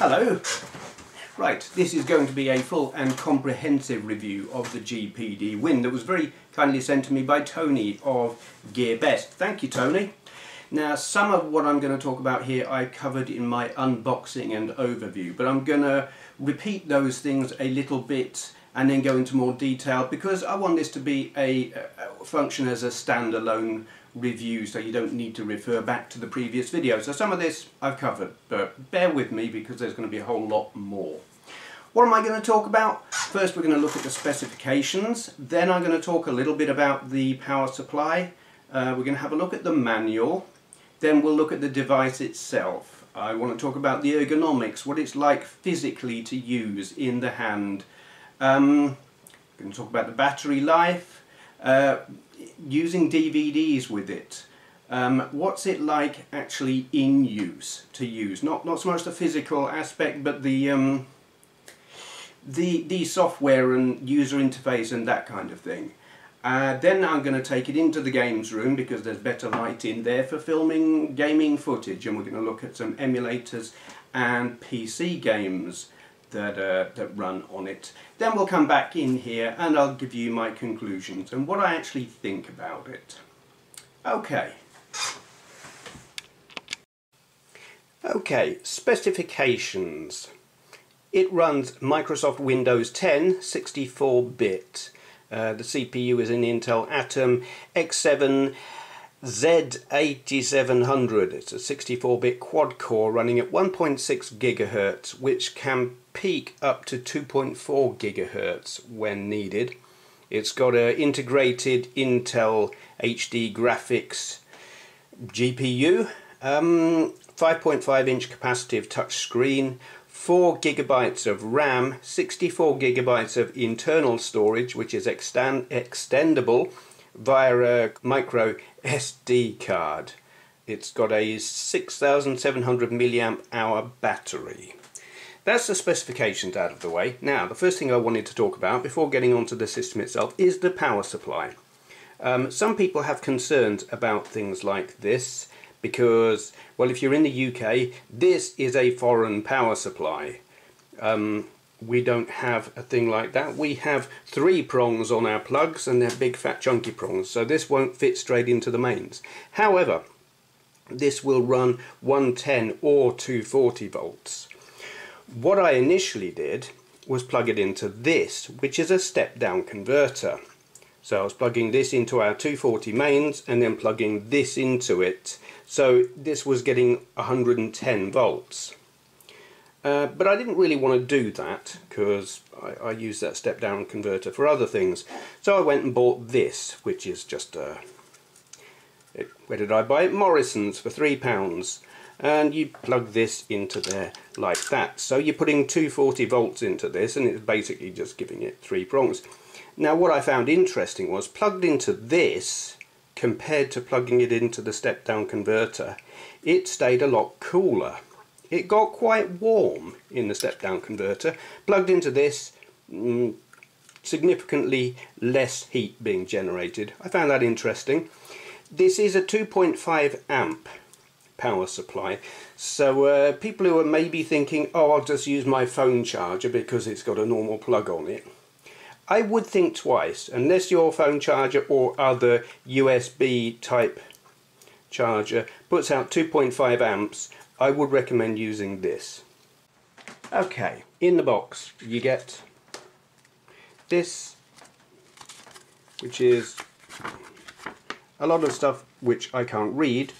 Hello. Right, this is going to be a full and comprehensive review of the GPD WIN that was very kindly sent to me by Tony of GearBest. Thank you, Tony. Now, some of what I'm going to talk about here I covered in my unboxing and overview, but I'm going to repeat those things a little bit and then go into more detail because I want this to be a function as a standalone review, so you don't need to refer back to the previous video. So some of this I've covered, but bear with me because there's going to be a whole lot more. What am I going to talk about? First we're going to look at the specifications, then I'm going to talk a little bit about the power supply, we're going to have a look at the manual, then we'll look at the device itself. I want to talk about the ergonomics, what it's like physically to use in the hand. I'm going to talk about the battery life, using DVDs with it. What's it like actually in use, to use? Not so much the physical aspect, but the software and user interface and that kind of thing. Then I'm going to take it into the games room because there's better light in there for filming gaming footage, and we're going to look at some emulators and PC games that run on it. Then we'll come back in here and I'll give you my conclusions and what I actually think about it. Okay, specifications. It runs Microsoft Windows 10 64-bit. The CPU is an Intel Atom X7 Z8700. It's a 64-bit quad-core running at 1.6 GHz, which can peak up to 2.4 GHz when needed. It's got an integrated Intel HD graphics GPU, 5.5-inch capacitive touchscreen, 4 GB of RAM, 64 GB of internal storage, which is extendable via a micro SD card. It's got a 6,700 mAh battery. That's the specifications out of the way. Now, the first thing I wanted to talk about before getting onto the system itself is the power supply. Some people have concerns about things like this because, well, if you're in the UK, this is a foreign power supply. We don't have a thing like that. We have 3 prongs on our plugs and they're big fat chunky prongs, so this won't fit straight into the mains. However, this will run 110 or 240 volts. What I initially did was plug it into this, which is a step down converter. So I was plugging this into our 240 mains and then plugging this into it. So this was getting 110 volts. But I didn't really want to do that because I use that step down converter for other things. So I went and bought this, which is just where did I buy it? Morrison's for £3. And you plug this into there like that. So you're putting 240 volts into this and it's basically just giving it 3 prongs. Now what I found interesting was plugged into this compared to plugging it into the step down converter, it stayed a lot cooler. It got quite warm in the step down converter. Plugged into this, significantly less heat being generated. I found that interesting. This is a 2.5 amp power supply, so people who are maybe thinking, oh, I'll just use my phone charger because it's got a normal plug on it, I would think twice. Unless your phone charger or other USB type charger puts out 2.5 amps, I would recommend using this. Okay, in the box you get this, which is a lot of stuff which I can't read,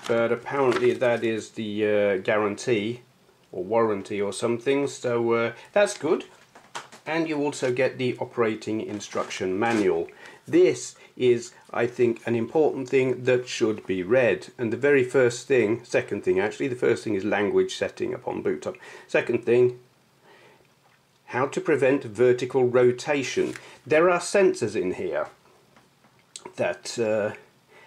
but apparently that is the guarantee or warranty or something, so that's good. And you also get the operating instruction manual. This is, I think, an important thing that should be read. And the very first thing, second thing actually, the first thing is language setting upon boot up. Second thing, how to prevent vertical rotation. There are sensors in here that,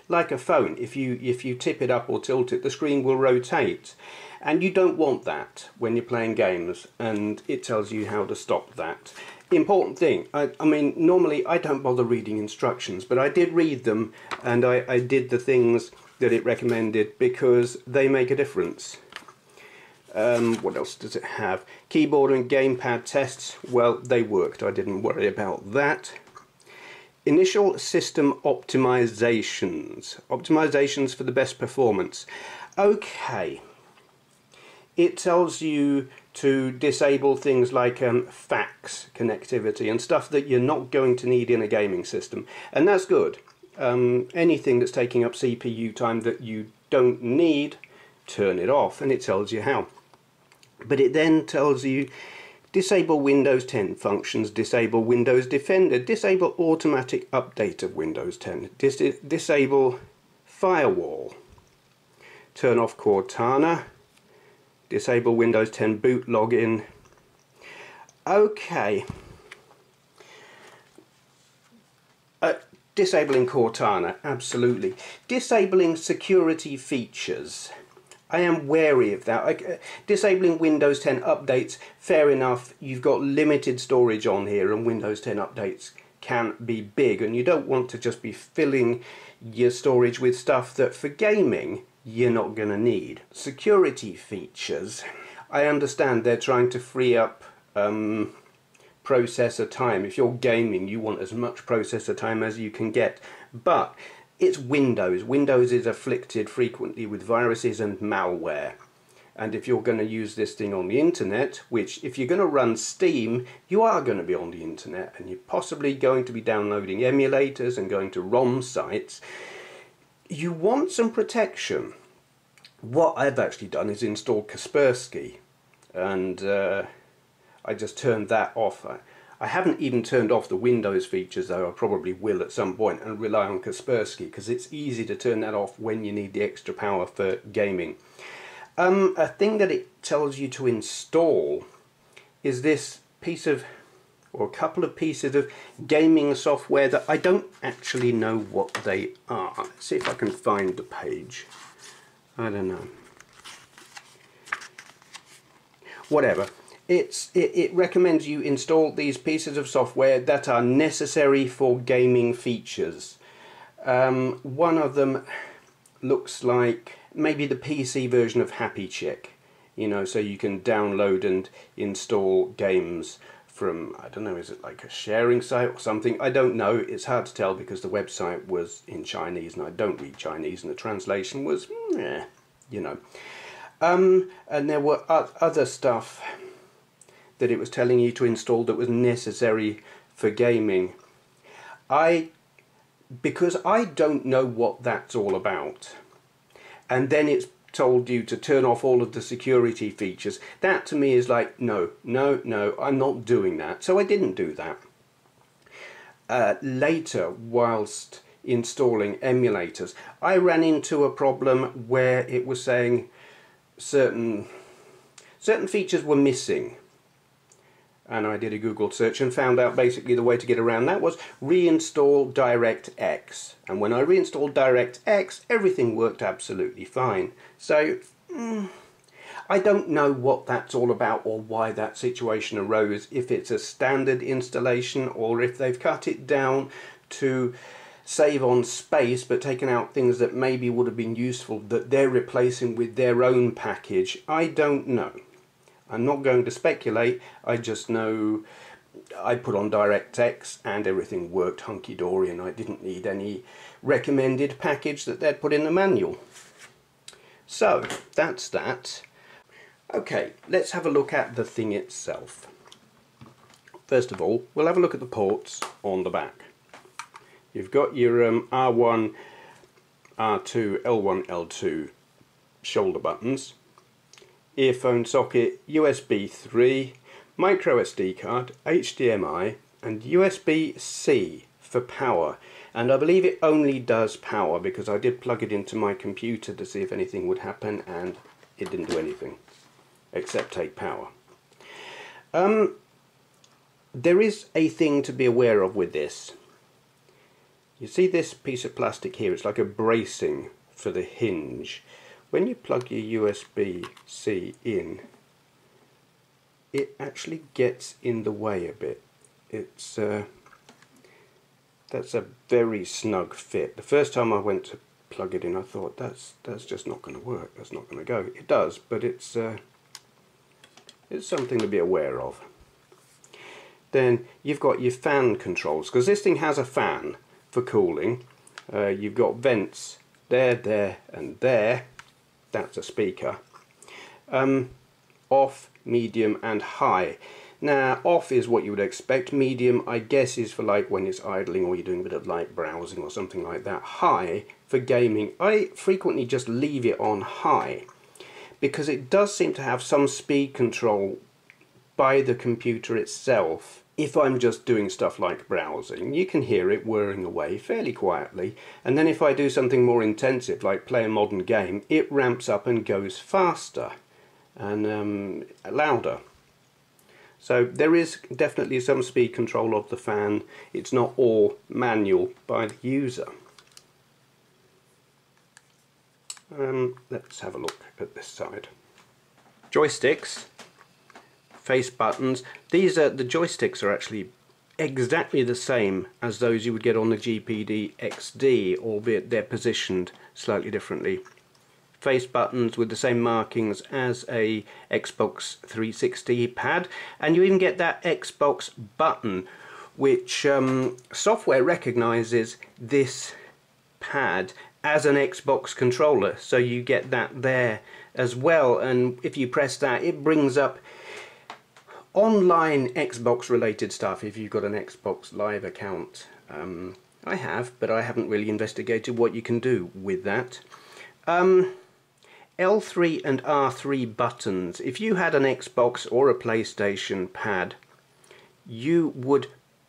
like a phone, if you tip it up or tilt it, the screen will rotate. And you don't want that when you're playing games, and it tells you how to stop that. Important thing, I mean, normally I don't bother reading instructions, but I did read them and I did the things that it recommended because they make a difference. What else does it have? Keyboard and gamepad tests. Well, they worked. I didn't worry about that. Initial system optimizations. Optimizations for the best performance. Okay. It tells you to disable things like fax connectivity and stuff that you're not going to need in a gaming system. And that's good. Anything that's taking up CPU time that you don't need, turn it off, and it tells you how. But it then tells you disable Windows 10 functions, disable Windows Defender, disable automatic update of Windows 10, disable firewall, turn off Cortana, disable Windows 10 boot login. Okay. Disabling Cortana, absolutely. Disabling security features. I am wary of that. Disabling Windows 10 updates, fair enough, you've got limited storage on here and Windows 10 updates can be big and you don't want to just be filling your storage with stuff that for gaming you're not going to need. Security features, I understand they're trying to free up processor time. If you're gaming you want as much processor time as you can get, but it's Windows. Windows is afflicted frequently with viruses and malware. And if you're going to use this thing on the internet, which if you're going to run Steam, you are going to be on the internet and you're possibly going to be downloading emulators and going to ROM sites, you want some protection. What I've actually done is install Kaspersky, and I just turned that off. I haven't even turned off the Windows features, though I probably will at some point, and rely on Kaspersky because it's easy to turn that off when you need the extra power for gaming. A thing that it tells you to install is this piece of, or a couple of pieces of gaming software that I don't actually know what they are. Let's see if I can find the page. I don't know. Whatever. It recommends you install these pieces of software that are necessary for gaming features. One of them looks like maybe the PC version of Happy Chick, you know, so you can download and install games from, I don't know, is it like a sharing site or something? I don't know, it's hard to tell because the website was in Chinese and I don't read Chinese and the translation was, you know. And there were other stuff that it was telling you to install that was necessary for gaming. Because I don't know what that's all about, and then it's told you to turn off all of the security features, that to me is like, no, I'm not doing that. So I didn't do that. Later, whilst installing emulators, I ran into a problem where it was saying certain features were missing. And I did a Google search and found out basically the way to get around that was reinstall DirectX. And when I reinstalled DirectX, everything worked absolutely fine. So, I don't know what that's all about or why that situation arose, if it's a standard installation or if they've cut it down to save on space but taken out things that maybe would have been useful that they're replacing with their own package. I don't know. I'm not going to speculate, I just know I put on DirectX and everything worked hunky-dory and I didn't need any recommended package that they'd put in the manual. So, that's that. Okay, let's have a look at the thing itself. First of all, we'll have a look at the ports on the back. You've got your R1, R2, L1, L2 shoulder buttons. Earphone socket, USB 3, micro SD card, HDMI and USB-C for power, and I believe it only does power because I did plug it into my computer to see if anything would happen and it didn't do anything except take power. There is a thing to be aware of with this. You see this piece of plastic here, it's like a bracing for the hinge. When you plug your USB-C in, it actually gets in the way a bit. It's that's a very snug fit. The first time I went to plug it in, I thought that's just not going to work. That's not going to go. It does, but it's It's something to be aware of. Then you've got your fan controls, because this thing has a fan for cooling. You've got vents there, there and there. That's a speaker. Off, medium and high. Now off is what you would expect. Medium I guess is for like when it's idling or you're doing a bit of light browsing or something like that. High for gaming. I frequently just leave it on high because it does seem to have some speed control by the computer itself. If I'm just doing stuff like browsing, you can hear it whirring away fairly quietly, and then if I do something more intensive like play a modern game, it ramps up and goes faster and louder. So there is definitely some speed control of the fan. It's not all manual by the user. Let's have a look at this side. Joysticks, face buttons. The joysticks are actually exactly the same as those you would get on the GPD XD, albeit they're positioned slightly differently. Face buttons with the same markings as a Xbox 360 pad, and you even get that Xbox button, which software recognizes this pad as an Xbox controller, so you get that there as well. And if you press that, it brings up online Xbox related stuff if you've got an Xbox Live account. I have, but I haven't really investigated what you can do with that. L3 and R3 buttons. If you had an Xbox or a PlayStation pad, you would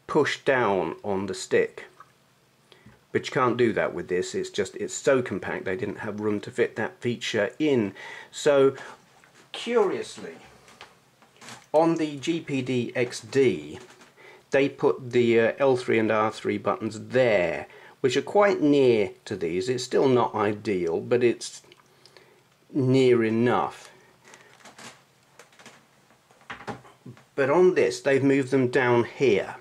push down on the stick. But you can't do that with this. It's so compact they didn't have room to fit that feature in. So curiously, on the GPD XD, they put the L3 and R3 buttons there, which are quite near to these. It's still not ideal, but it's near enough. But on this, they've moved them down here.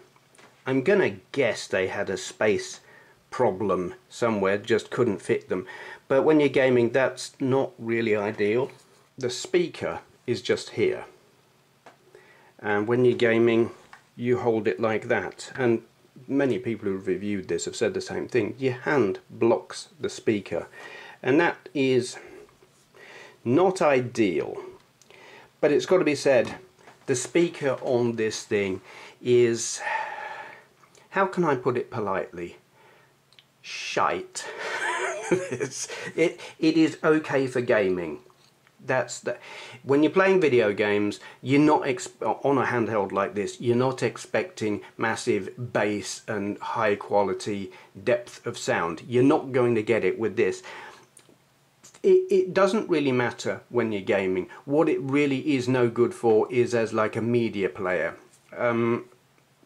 I'm gonna guess they had a space problem somewhere, just couldn't fit them. But when you're gaming, that's not really ideal. The speaker is just here, and when you're gaming you hold it like that, and many people who've reviewed this have said the same thing. Your hand blocks the speaker, and that is not ideal. But it's got to be said, the speaker on this thing is, how can I put it politely, shite. It is okay for gaming. When you're playing video games, you're not on a handheld like this, you're not expecting massive bass and high quality depth of sound. You're not going to get it with this. It doesn't really matter when you're gaming. What it really is no good for is as like a media player.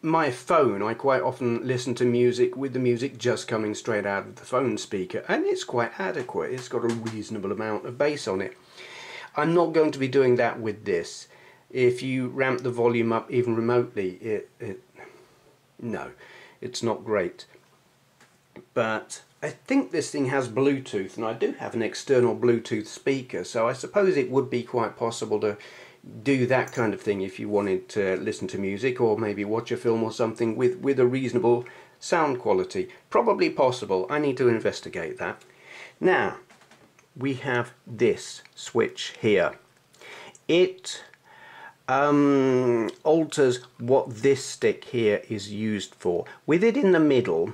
My phone, I quite often listen to music with the music just coming straight out of the phone speaker, and it's quite adequate. It's got a reasonable amount of bass on it. I'm not going to be doing that with this. If you ramp the volume up even remotely, no, it's not great. But I think this thing has Bluetooth, and I do have an external Bluetooth speaker, so I suppose it would be quite possible to do that kind of thing if you wanted to listen to music or maybe watch a film or something with a reasonable sound quality. Probably possible. I need to investigate that. Now, we have this switch here. It alters what this stick here is used for. With it in the middle,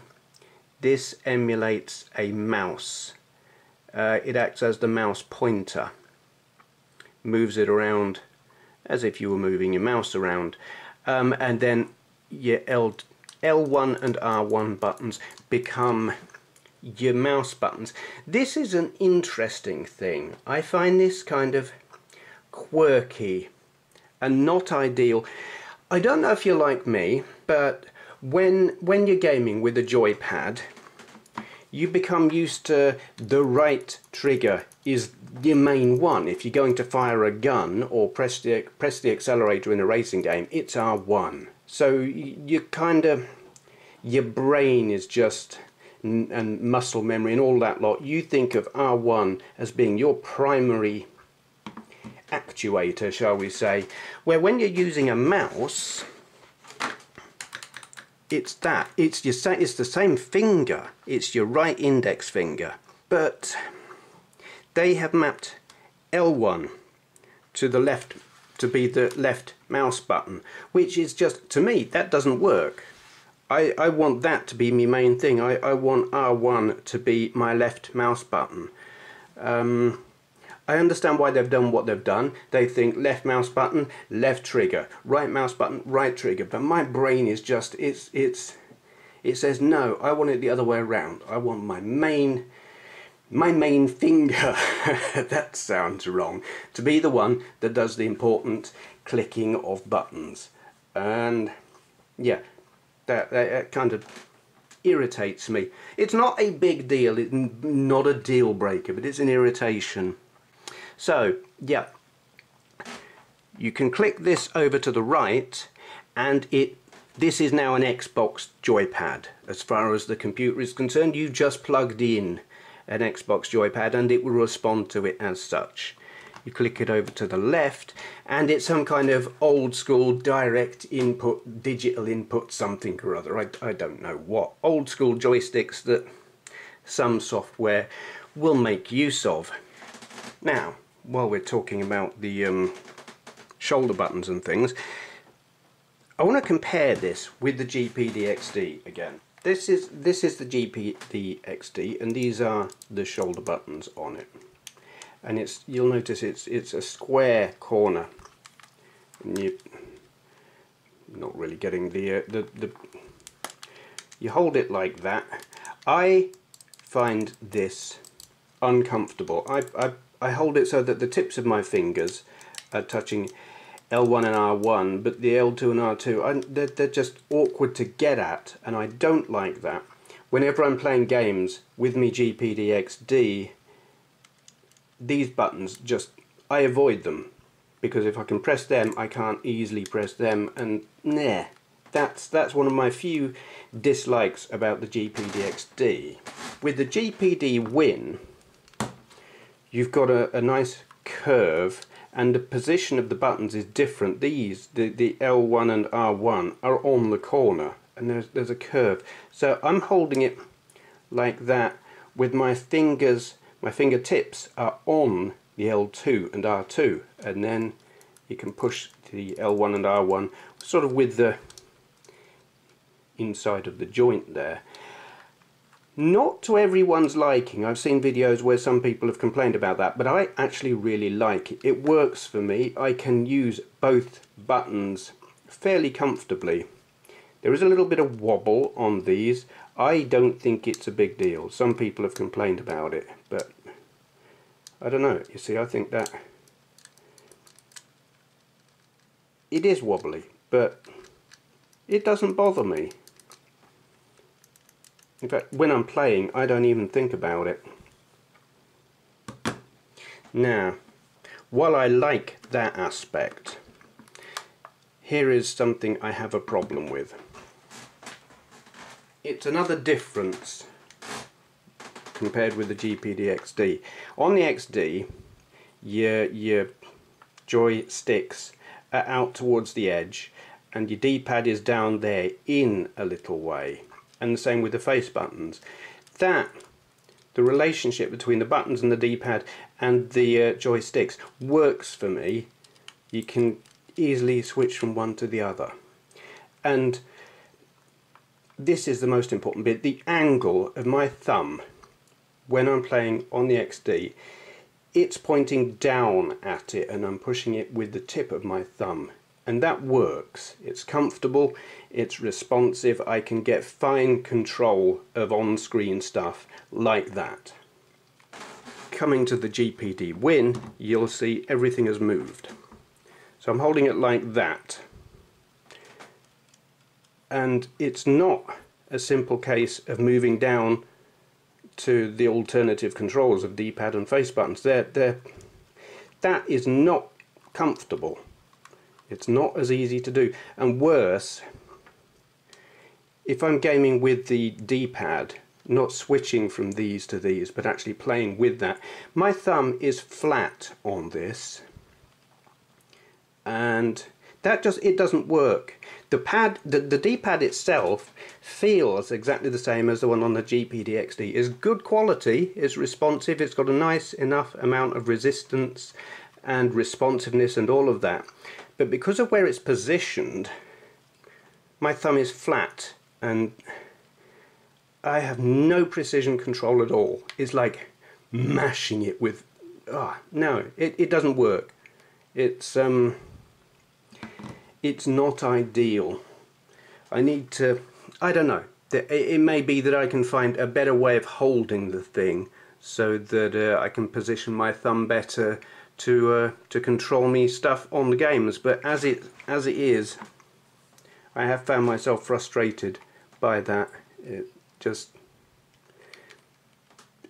this emulates a mouse. It acts as the mouse pointer. Moves it around as if you were moving your mouse around. And then your L1 and R1 buttons become your mouse buttons. This is an interesting thing. I find this kind of quirky and not ideal. I don't know if you're like me, but when you're gaming with a joypad, you become used to the right trigger is your main one. If you're going to fire a gun or press the accelerator in a racing game, it's R1. So you kind of, your brain is just, and muscle memory and all that lot, you think of R1 as being your primary actuator, shall we say, where when you're using a mouse, it's the same finger, it's your right index finger, but they have mapped L1 to the left, to be the left mouse button, which is just, to me, that doesn't work. I want that to be my main thing. I want R1 to be my left mouse button. I understand why they've done what they've done. They think left mouse button, left trigger, right mouse button, right trigger. But my brain is just, it says no, I want it the other way around. I want my main finger, that sounds wrong, to be the one that does the important clicking of buttons. And yeah, that kind of irritates me. It's not a big deal, it's not a deal breaker, but it's an irritation. So yeah, you can click this over to the right, and this is now an Xbox joypad. As far as the computer is concerned, you just plugged in an Xbox joypad and it will respond to it as such. You click it over to the left and it's some kind of old school direct input, digital input something or other. I don't know what. Old school joysticks that some software will make use of. Now, while we're talking about the shoulder buttons and things, I want to compare this with the GPD XD again. This is the GPD XD, and these are the shoulder buttons on it. And you'll notice it's a square corner, and you're not really getting you hold it like that. I find this uncomfortable. I hold it so that the tips of my fingers are touching L1 and R1, but the L2 and R2, they're just awkward to get at, and I don't like that. Whenever I'm playing games with me GPD XD, these buttons I avoid them, because if I can press them, I can't easily press them, and nah, that's one of my few dislikes about the GPD XD. With the GPD WIN, you've got a nice curve, and the position of the buttons is different. The L1 and R1 are on the corner, and there's a curve. So I'm holding it like that with my fingers, my fingertips are on the L2 and R2, and then you can push the L1 and R1 sort of with the inside of the joint there. Not to everyone's liking. I've seen videos where some people have complained about that, but I actually really like it. It works for me. I can use both buttons fairly comfortably. There is a little bit of wobble on these. I don't think it's a big deal. Some people have complained about it, but I don't know. You see, I think that it is wobbly, but it doesn't bother me. In fact, when I'm playing, I don't even think about it. Now, while I like that aspect, here is something I have a problem with. It's another difference compared with the GPD XD. On the XD, your joysticks are out towards the edge, and your D-pad is down there in a little way. And the same with the face buttons. The relationship between the buttons and the D-pad and the joysticks works for me. You can easily switch from one to the other. And this is the most important bit. The angle of my thumb when I'm playing on the XD, it's pointing down at it and I'm pushing it with the tip of my thumb. And that works. It's comfortable, it's responsive, I can get fine control of on-screen stuff like that. Coming to the GPD WIN, you'll see everything has moved. So I'm holding it like that. And it's not a simple case of moving down to the alternative controls of D-pad and face buttons. That is not comfortable. It's not as easy to do, and worse, if I'm gaming with the D-pad, not switching from these to these, but actually playing with that, my thumb is flat on this, and it doesn't work. The D-pad itself feels exactly the same as the one on the GPD XD. It's good quality, it's responsive, it's got a nice enough amount of resistance and responsiveness and all of that. But because of where it's positioned, my thumb is flat and I have no precision control at all. It's like mashing it with... no, it doesn't work. It's not ideal. I need to... I don't know. It may be that I can find a better way of holding the thing so that I can position my thumb better to control me stuff on the games. But as it is, I have found myself frustrated by that. It just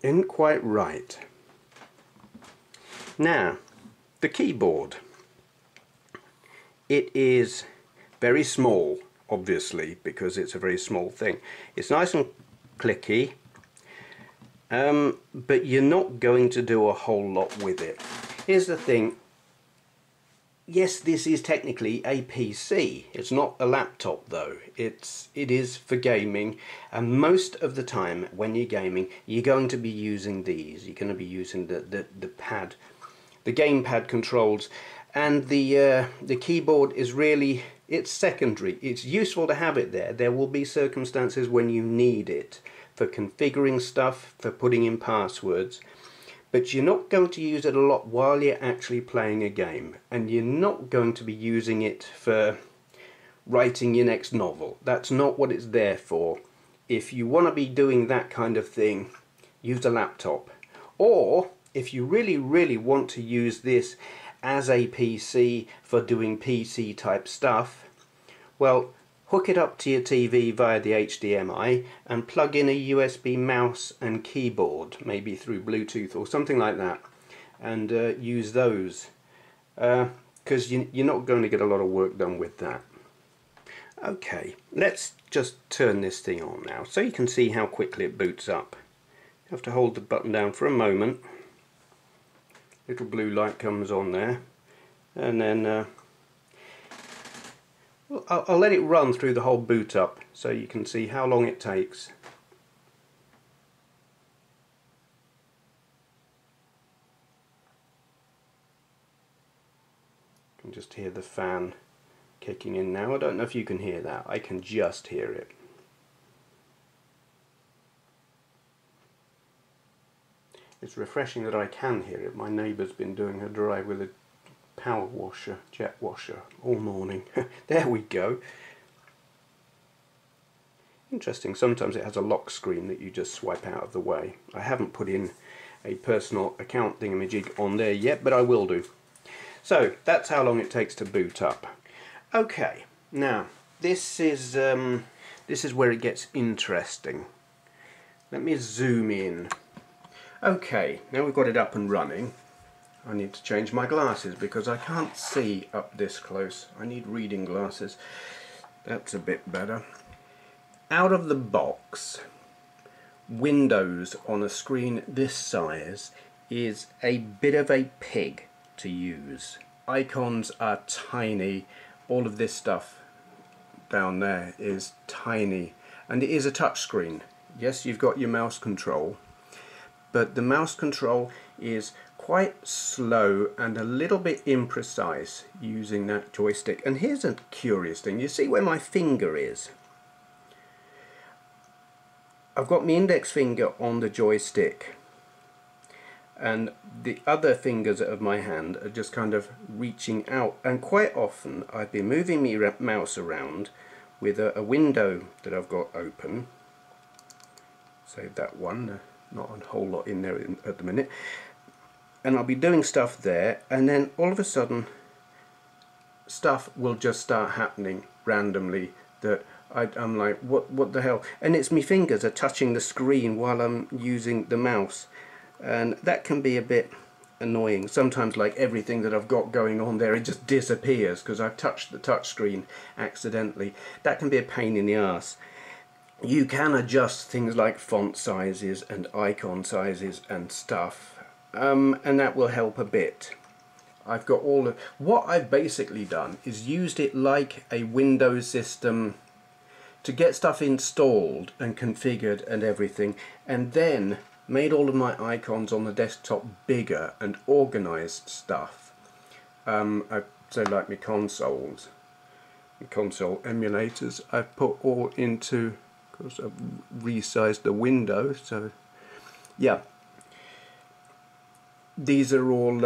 isn't quite right. Now, the keyboard. It is very small, obviously, because it's a very small thing. It's nice and clicky, but you're not going to do a whole lot with it. Here's the thing. Yes, this is technically a PC. It's not a laptop though. It is for gaming, and most of the time when you're gaming, you're going to be using these. You're going to be using the pad, the gamepad controls, and the keyboard is really, it's secondary. It's useful to have it there. There will be circumstances when you need it for configuring stuff, for putting in passwords. But you're not going to use it a lot while you're actually playing a game, and you're not going to be using it for writing your next novel. That's not what it's there for. If you want to be doing that kind of thing, use a laptop. Or if you really want to use this as a PC for doing PC type stuff, well, hook it up to your TV via the HDMI and plug in a USB mouse and keyboard, maybe through Bluetooth or something like that, and use those, because you're not going to get a lot of work done with that. Okay, let's just turn this thing on now so you can see how quickly it boots up. You have to hold the button down for a moment. Little blue light comes on there, and then I'll let it run through the whole boot up so you can see how long it takes. You can just hear the fan kicking in now. I don't know if you can hear that. I can just hear it. It's refreshing that I can hear it. My neighbour's been doing her drive with a power washer, jet washer, all morning. There we go. Interesting, sometimes it has a lock screen that you just swipe out of the way. I haven't put in a personal account thingamajig on there yet, but I will do. So that's how long it takes to boot up. Okay, now this is where it gets interesting. Let me zoom in. Okay, now we've got it up and running. I need to change my glasses because I can't see up this close. I need reading glasses. That's a bit better. Out of the box, Windows on a screen this size is a bit of a pig to use. Icons are tiny. All of this stuff down there is tiny. And it is a touch screen. Yes, you've got your mouse control, but the mouse control is quite slow and a little bit imprecise using that joystick. And here's a curious thing. You see where my finger is? I've got my index finger on the joystick, and the other fingers of my hand are just kind of reaching out, and quite often I've been moving my mouse around with a window that I've got open. Save that one, not a whole lot in there at the minute. And I'll be doing stuff there, and then all of a sudden stuff will just start happening randomly that I'm like, what the hell? And it's my fingers are touching the screen while I'm using the mouse, and that can be a bit annoying. Sometimes, like, everything that I've got going on there, it just disappears because I've touched the touch screen accidentally. That can be a pain in the ass. You can adjust things like font sizes and icon sizes and stuff, and that will help a bit. I've got all of what I've basically done is used it like a Windows system to get stuff installed and configured and everything, and then made all of my icons on the desktop bigger and organized stuff. I say like my console emulators, I've put all into, of course I've resized the window, so yeah. These are all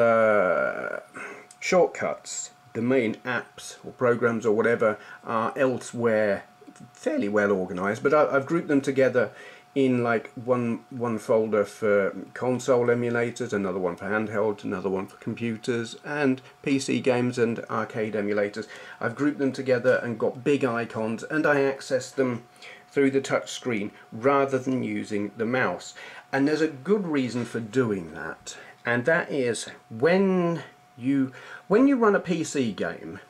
shortcuts. The main apps or programs or whatever are elsewhere, fairly well organized, but I've grouped them together in like one folder for console emulators, another one for handheld, another one for computers and PC games and arcade emulators. I've grouped them together and got big icons, and I access them through the touch screen rather than using the mouse. And there's a good reason for doing that, and that is when you run a PC game,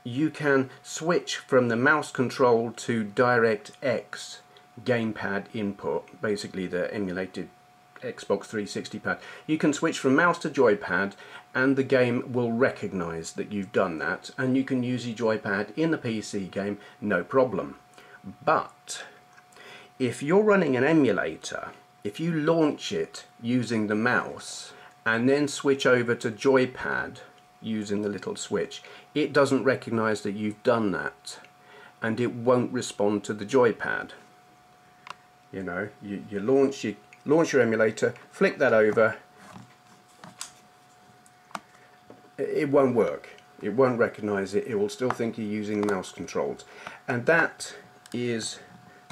you can switch from the mouse control to DirectX gamepad input, basically the emulated Xbox 360 pad. You can switch from mouse to joypad and the game will recognize that you've done that, and you can use your joypad in the PC game, no problem. But if you're running an emulator, if you launch it using the mouse and then switch over to joypad using the little switch, it doesn't recognize that you've done that, and it won't respond to the joypad. You know, you launch your emulator, flick that over, it won't work. It won't recognize it. It will still think you're using mouse controls, and that is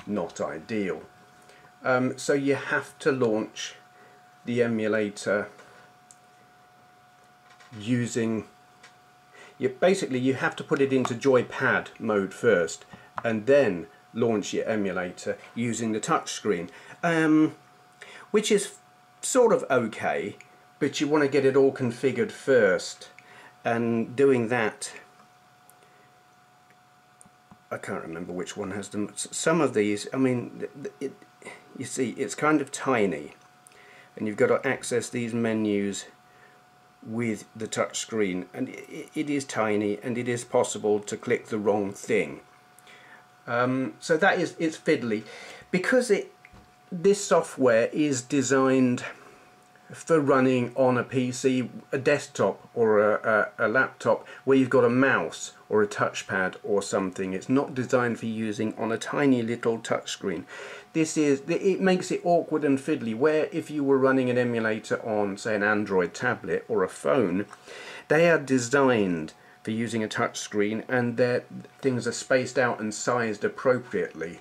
not ideal. So you have to launch the emulator using, basically you have to put it into joypad mode first and then launch your emulator using the touch screen, which is sort of okay, but you want to get it all configured first, and doing that, I can't remember which one has them. Some of these, I mean, you see it's kind of tiny and you've got to access these menus with the touch screen, and it is tiny and it is possible to click the wrong thing. So that is, it's fiddly because this software is designed for running on a PC, a desktop or a laptop where you've got a mouse or a touchpad or something. It's not designed for using on a tiny little touchscreen. It makes it awkward and fiddly, where if you were running an emulator on, say, an Android tablet or a phone, they are designed for using a touch screen, and things are spaced out and sized appropriately,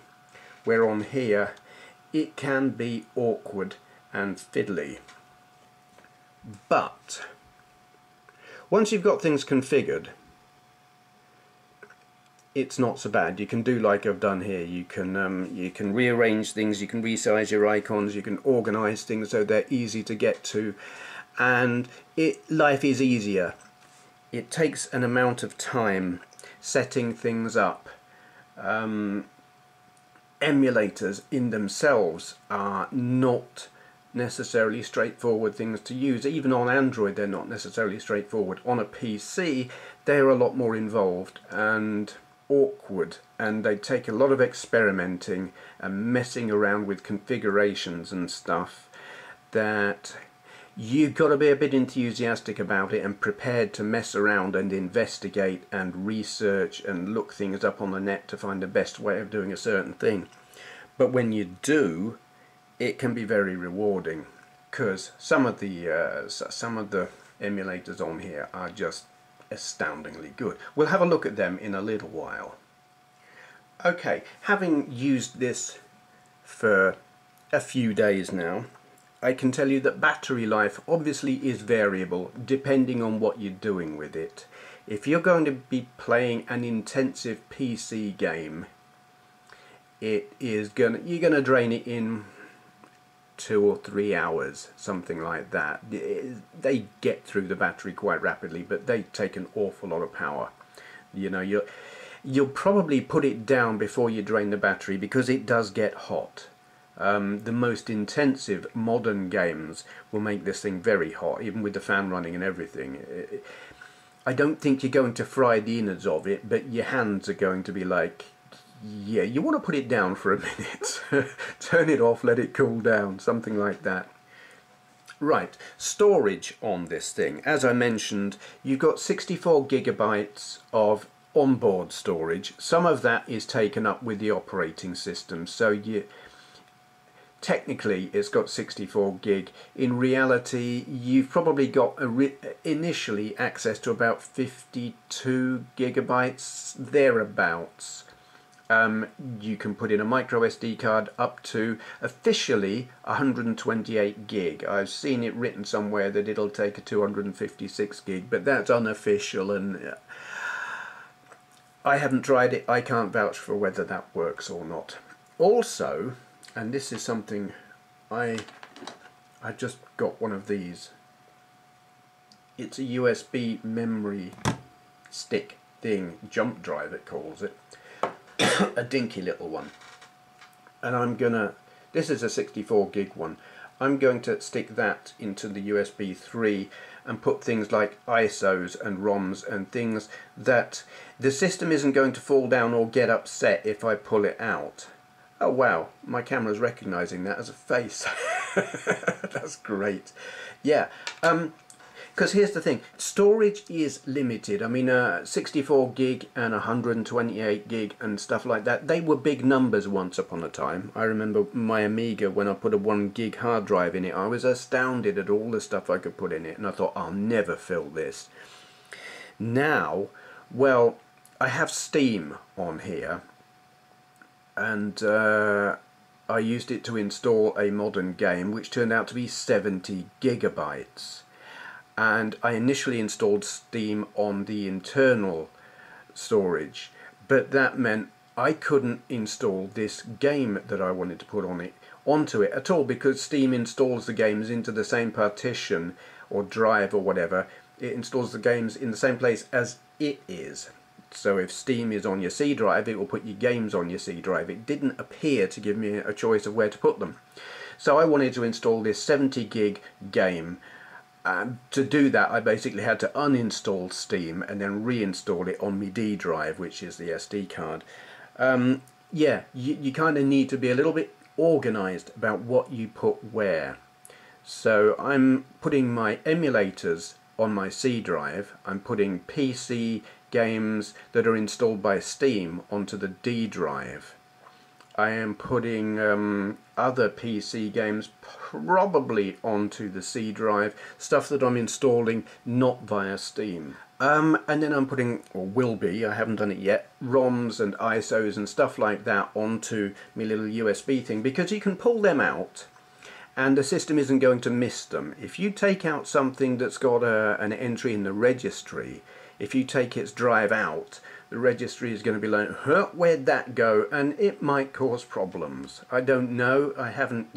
where on here it can be awkward and fiddly. But once you've got things configured, it's not so bad. You can do like I've done here. You can rearrange things, you can resize your icons, you can organize things so they're easy to get to, and life is easier. It takes an amount of time setting things up. Emulators in themselves are not necessarily straightforward things to use. Even on Android they're not necessarily straightforward. On a PC they're a lot more involved and awkward, and they take a lot of experimenting and messing around with configurations and stuff that you've got to be a bit enthusiastic about it and prepared to mess around and investigate and research and look things up on the net to find the best way of doing a certain thing. But when you do, it can be very rewarding, because some of the emulators on here are just astoundingly good. We'll have a look at them in a little while. Okay, having used this for a few days now, I can tell you that battery life obviously is variable depending on what you're doing with it. If you're going to be playing an intensive PC game, you're going to drain it in 2 or 3 hours, something like that. They get through the battery quite rapidly, but they take an awful lot of power. You know, you'll probably put it down before you drain the battery, because it does get hot. The most intensive modern games will make this thing very hot, even with the fan running and everything. I don't think you're going to fry the innards of it, but your hands are going to be like, yeah, you want to put it down for a minute. Turn it off, let it cool down, something like that. Right, storage on this thing. As I mentioned, you've got 64 gigabytes of onboard storage. Some of that is taken up with the operating system, so technically it's got 64 gig. In reality, you've probably got initially access to about 52 gigabytes, thereabouts. You can put in a micro SD card up to officially 128 gig. I've seen it written somewhere that it'll take a 256 gig, but that's unofficial, and I haven't tried it. I can't vouch for whether that works or not. Also, and this is something I just got one of these. It's a USB memory stick thing, jump drive it calls it. A dinky little one, and this is a 64 gig one. I'm going to stick that into the USB 3 and put things like ISOs and ROMs and things that the system isn't going to fall down or get upset if I pull it out. Oh wow, my camera's recognizing that as a face. That's great. Yeah, because here's the thing, storage is limited. I mean, 64 gig and 128 gig and stuff like that, they were big numbers once upon a time. I remember my Amiga, when I put a 1 gig hard drive in it, I was astounded at all the stuff I could put in it, and I thought, I'll never fill this. Now, well, I have Steam on here, and I used it to install a modern game, which turned out to be 70 gigabytes. And I initially installed Steam on the internal storage, but that meant I couldn't install this game that I wanted to put onto it at all, because Steam installs the games into the same partition or drive or whatever. It installs the games in the same place as it is. So if Steam is on your C drive, it will put your games on your C drive. It didn't appear to give me a choice of where to put them. So I wanted to install this 70 gig game. To do that, I basically had to uninstall Steam and then reinstall it on my D drive, which is the SD card. Yeah, you kind of need to be a little bit organized about what you put where. So I'm putting my emulators on my C drive. I'm putting PC games that are installed by Steam onto the D drive. I am putting other PC games probably onto the C drive, stuff that I'm installing not via Steam. And then I'm putting, or will be, I haven't done it yet, ROMs and ISOs and stuff like that onto my little USB thing, because you can pull them out and the system isn't going to miss them. If you take out something that's got an entry in the registry, if you take its drive out, the registry is going to be like, huh, where'd that go? And it might cause problems. I don't know. I haven't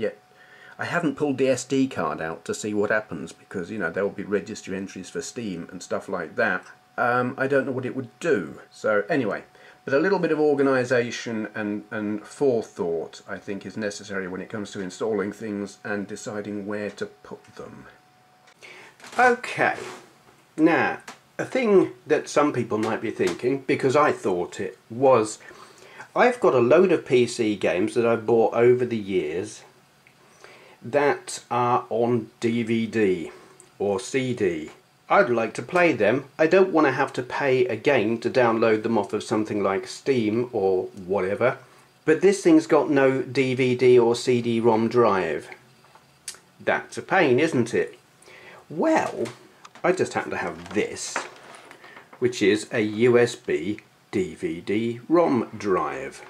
pulled the SD card out to see what happens, because, you know, there will be registry entries for Steam and stuff like that. I don't know what it would do. So anyway, but a little bit of organisation and forethought, I think, is necessary when it comes to installing things and deciding where to put them. Okay, now, a thing that some people might be thinking, because I thought it, was I've got a load of PC games that I've bought over the years that are on DVD or CD. I'd like to play them. I don't want to have to pay again to download them off of something like Steam or whatever, but this thing's got no DVD or CD-ROM drive. That's a pain, isn't it? Well, I just happen to have this, which is a USB DVD-ROM drive.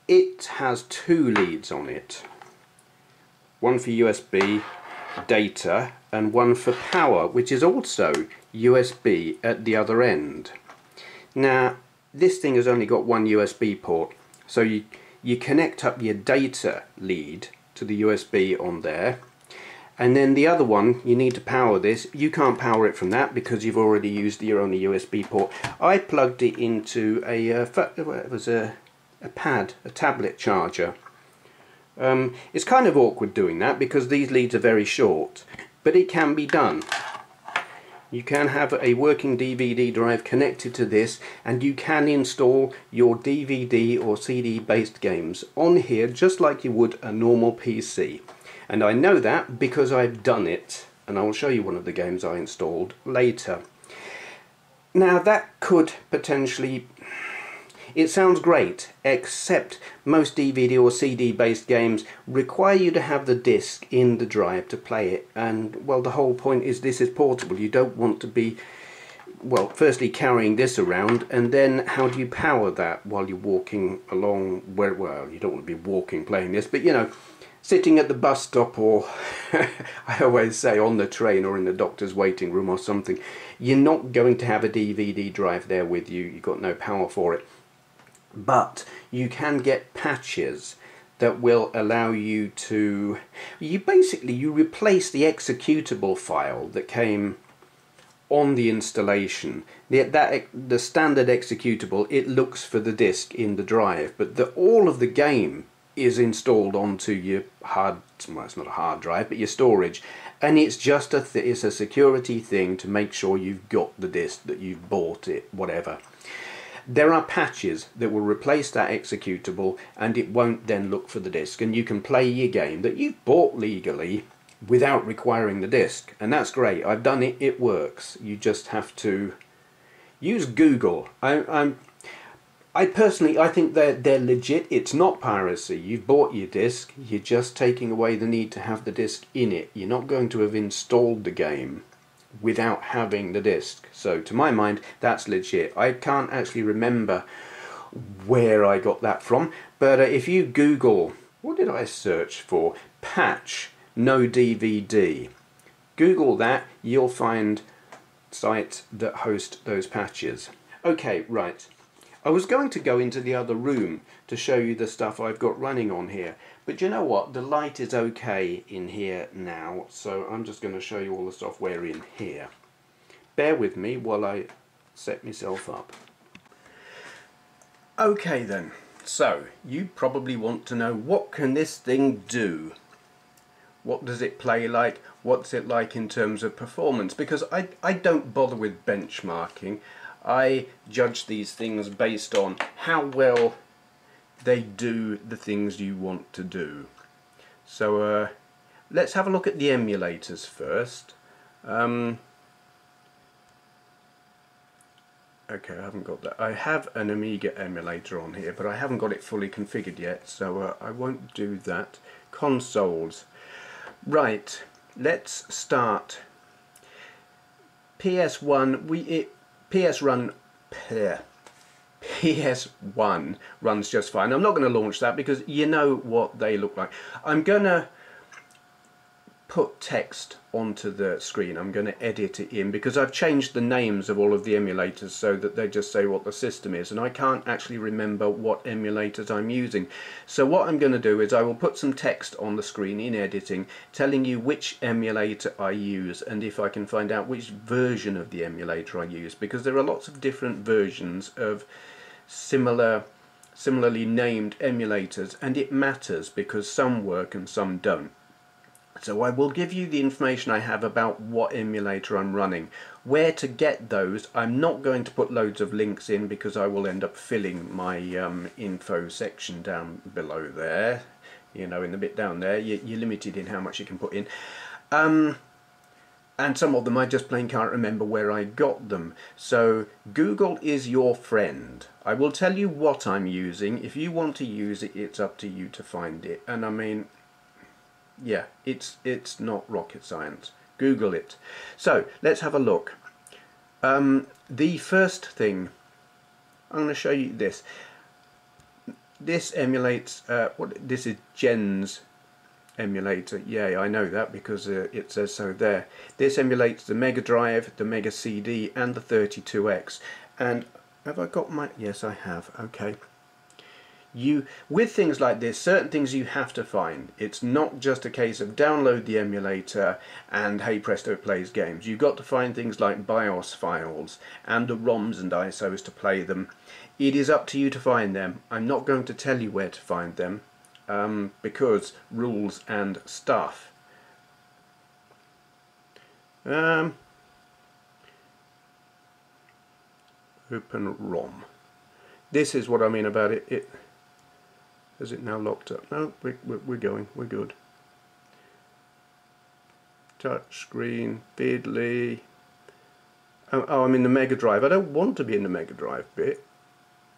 It has two leads on it. One for USB data and one for power, which is also USB at the other end. Now, this thing has only got one USB port, so you connect up your data lead to the USB on there, and then the other one, you need to power this. You can't power it from that because you've already used your only USB port. I plugged it into a tablet charger. It's kind of awkward doing that because these leads are very short, but it can be done. You can have a working DVD drive connected to this, and you can install your DVD or CD based games on here just like you would a normal PC. And I know that because I've done it, and I will show you one of the games I installed later. Now that could potentially... It sounds great, except most DVD or CD based games require you to have the disc in the drive to play it, and well, the whole point is this is portable. You don't want to be, well, firstly carrying this around, and then how do you power that while you're walking along where, well, you don't want to be walking playing this, but you know, sitting at the bus stop, or I always say on the train or in the doctor's waiting room or something. You're not going to have a DVD drive there with you, you've got no power for it. But you can get patches that will allow you to, you replace the executable file that came on the installation. The standard executable, it looks for the disk in the drive, but all of the game is installed onto your hard, well, it's not a hard drive, but your storage, and it's just it's a security thing to make sure you've got the disk, that you've bought it, whatever. There are patches that will replace that executable, and it won't then look for the disk, and you can play your game that you've bought legally without requiring the disk, and that's great. I've done it, it works. You just have to use Google. I personally, I think they're legit. It's not piracy. You've bought your disc, you're just taking away the need to have the disc in it. You're not going to have installed the game without having the disc. So to my mind, that's legit. I can't actually remember where I got that from, but if you Google, what did I search for? Patch no DVD. Google that, you'll find sites that host those patches. Okay, right. I was going to go into the other room to show you the stuff I've got running on here, but you know what, the light is okay in here now, so I'm just going to show you all the software in here. Bear with me while I set myself up. Okay then, so you probably want to know, what can this thing do? What does it play like? What's it like in terms of performance? Because I don't bother with benchmarking. I judge these things based on how well they do the things you want to do. So let's have a look at the emulators first. Okay, I haven't got that. I have an Amiga emulator on here, but I haven't got it fully configured yet, so I won't do that. Consoles. Right, let's start. PS1 runs just fine. I'm not going to launch that because you know what they look like. I'm going to put text onto the screen. I'm going to edit it in because I've changed the names of all of the emulators so that they just say what the system is, and I can't actually remember what emulators I'm using. So what I'm going to do is I will put some text on the screen in editing telling you which emulator I use, and if I can find out which version of the emulator I use, because there are lots of different versions of similarly named emulators, and it matters because some work and some don't. So I will give you the information I have about what emulator I'm running. Where to get those, I'm not going to put loads of links in because I will end up filling my info section down below there. You know, in the bit down there, you're limited in how much you can put in. And some of them I just plain can't remember where I got them. So Google is your friend. I will tell you what I'm using. If you want to use it, it's up to you to find it. And I mean, yeah, it's not rocket science. Google it. So let's have a look. The first thing, I'm going to show you this. This emulates this is Jen's emulator. Yeah, I know that because it says so there. This emulates the Mega Drive, the Mega CD, and the 32X. And have I got my? Yes, I have. Okay. With things like this, certain things you have to find. It's not just a case of download the emulator and hey presto it plays games. You've got to find things like BIOS files and the ROMs and ISOs to play them. It is up to you to find them. I'm not going to tell you where to find them because rules and stuff. Open ROM. This is what I mean about it. Is it now locked up? No, we're going. We're good. Touch screen, fiddly. Oh, I'm in the Mega Drive. I don't want to be in the Mega Drive bit.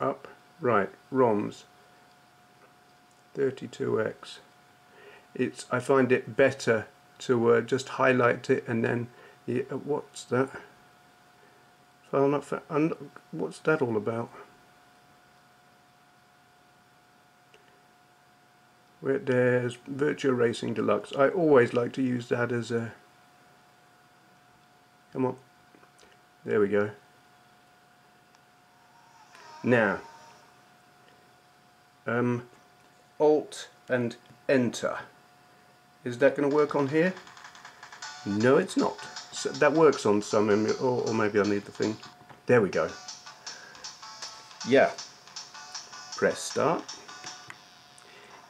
Up, right, ROMs. 32X. I find it better to just highlight it and then. Yeah, what's that? File not found. What's that all about? Where there's Virtua Racing Deluxe. I always like to use that as a. Come on. There we go. Now, Alt and Enter. Is that going to work on here? No, it's not. So that works on some, or maybe I need the thing. There we go. Yeah. Press start.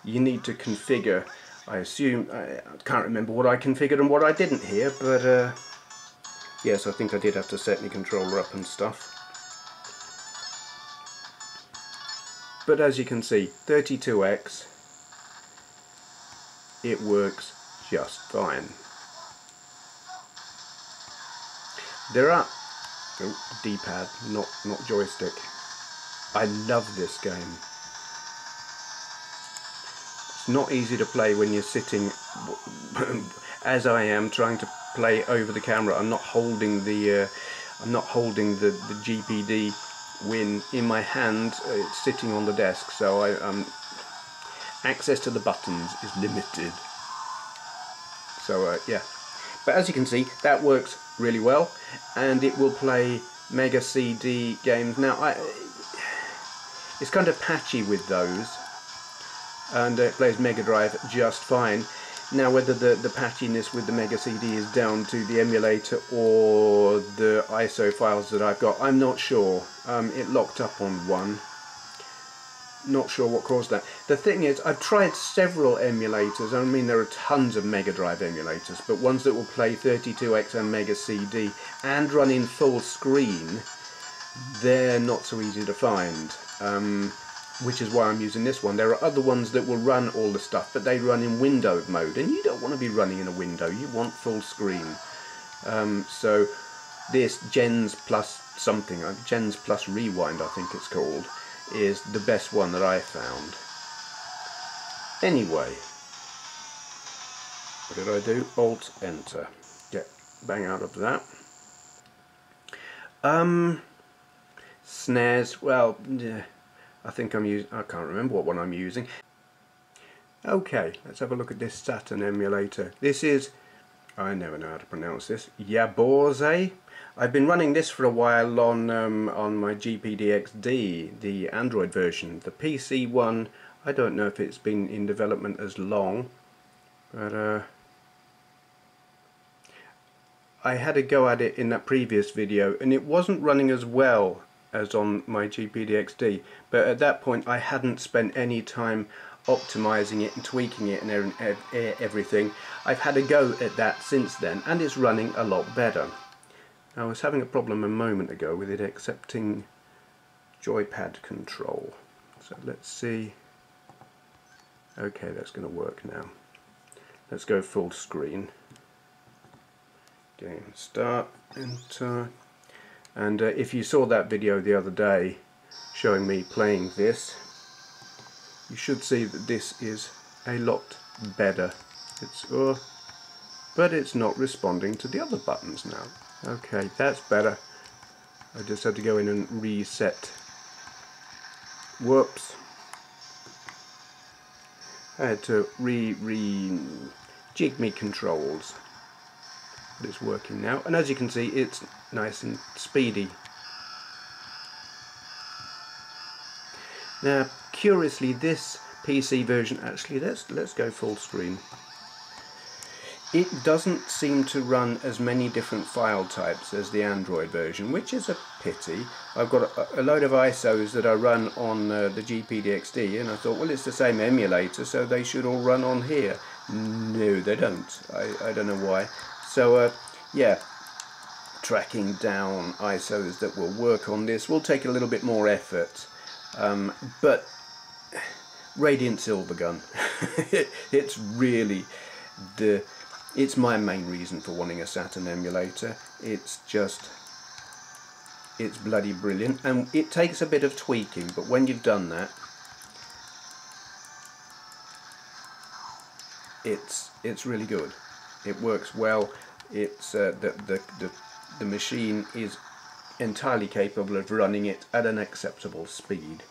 You need to configure. I assume, I can't remember what I configured and what I didn't here, but yes, I think I did have to set my controller up and stuff. But as you can see, 32X, it works just fine. There are, oh, D-pad, not joystick. I love this game. It's not easy to play when you're sitting, as I am, trying to play over the camera. I'm not holding the GPD WIN in my hand. It's sitting on the desk, so access to the buttons is limited. So yeah, but as you can see, that works really well, and it will play Mega CD games. Now it's kind of patchy with those, and it plays Mega Drive just fine. Now whether the patchiness with the Mega CD is down to the emulator or the ISO files that I've got, I'm not sure. It locked up on one. Not sure what caused that. The thing is, I've tried several emulators. I mean, there are tons of Mega Drive emulators, but ones that will play 32X and Mega CD and run in full screen, they're not so easy to find. Which is why I'm using this one. There are other ones that will run all the stuff, but they run in windowed mode, and you don't want to be running in a window. You want full screen. So this Gens Plus something, Gens Plus Rewind, I think it's called, is the best one that I found. Anyway, what did I do? Alt Enter. Get bang out of that. Snares. Well, I think I'm using. I can't remember what one I'm using. Okay, let's have a look at this Saturn emulator. This is. I never know how to pronounce this. Yaborze. I've been running this for a while on my GPD XD, the Android version. The PC one, I don't know if it's been in development as long, but I had a go at it in that previous video, and it wasn't running as well as on my GPD XD. But at that point, I hadn't spent any time optimizing it and tweaking it and everything. I've had a go at that since then, and it's running a lot better. I was having a problem a moment ago with it accepting joypad control. So let's see. Okay, that's going to work now. Let's go full screen. Game start, enter. And if you saw that video the other day showing me playing this, you should see that this is a lot better. It's but it's not responding to the other buttons now. Okay, that's better. I just had to go in and reset. Whoops. I had to jig me controls. But it's working now. And as you can see, it's nice and speedy. Now, curiously, this PC version, actually, let's go full screen. It doesn't seem to run as many different file types as the Android version, which is a pity. I've got a load of ISOs that I run on the GPD XD, and I thought, well, it's the same emulator, so they should all run on here. No, they don't. I don't know why. So, yeah, tracking down ISOs that will work on this will take a little bit more effort, but Radiant Silvergun, it's really it's my main reason for wanting a Saturn emulator. It's bloody brilliant, and it takes a bit of tweaking, but when you've done that, it's really good. It works well. It's the machine is entirely capable of running it at an acceptable speed.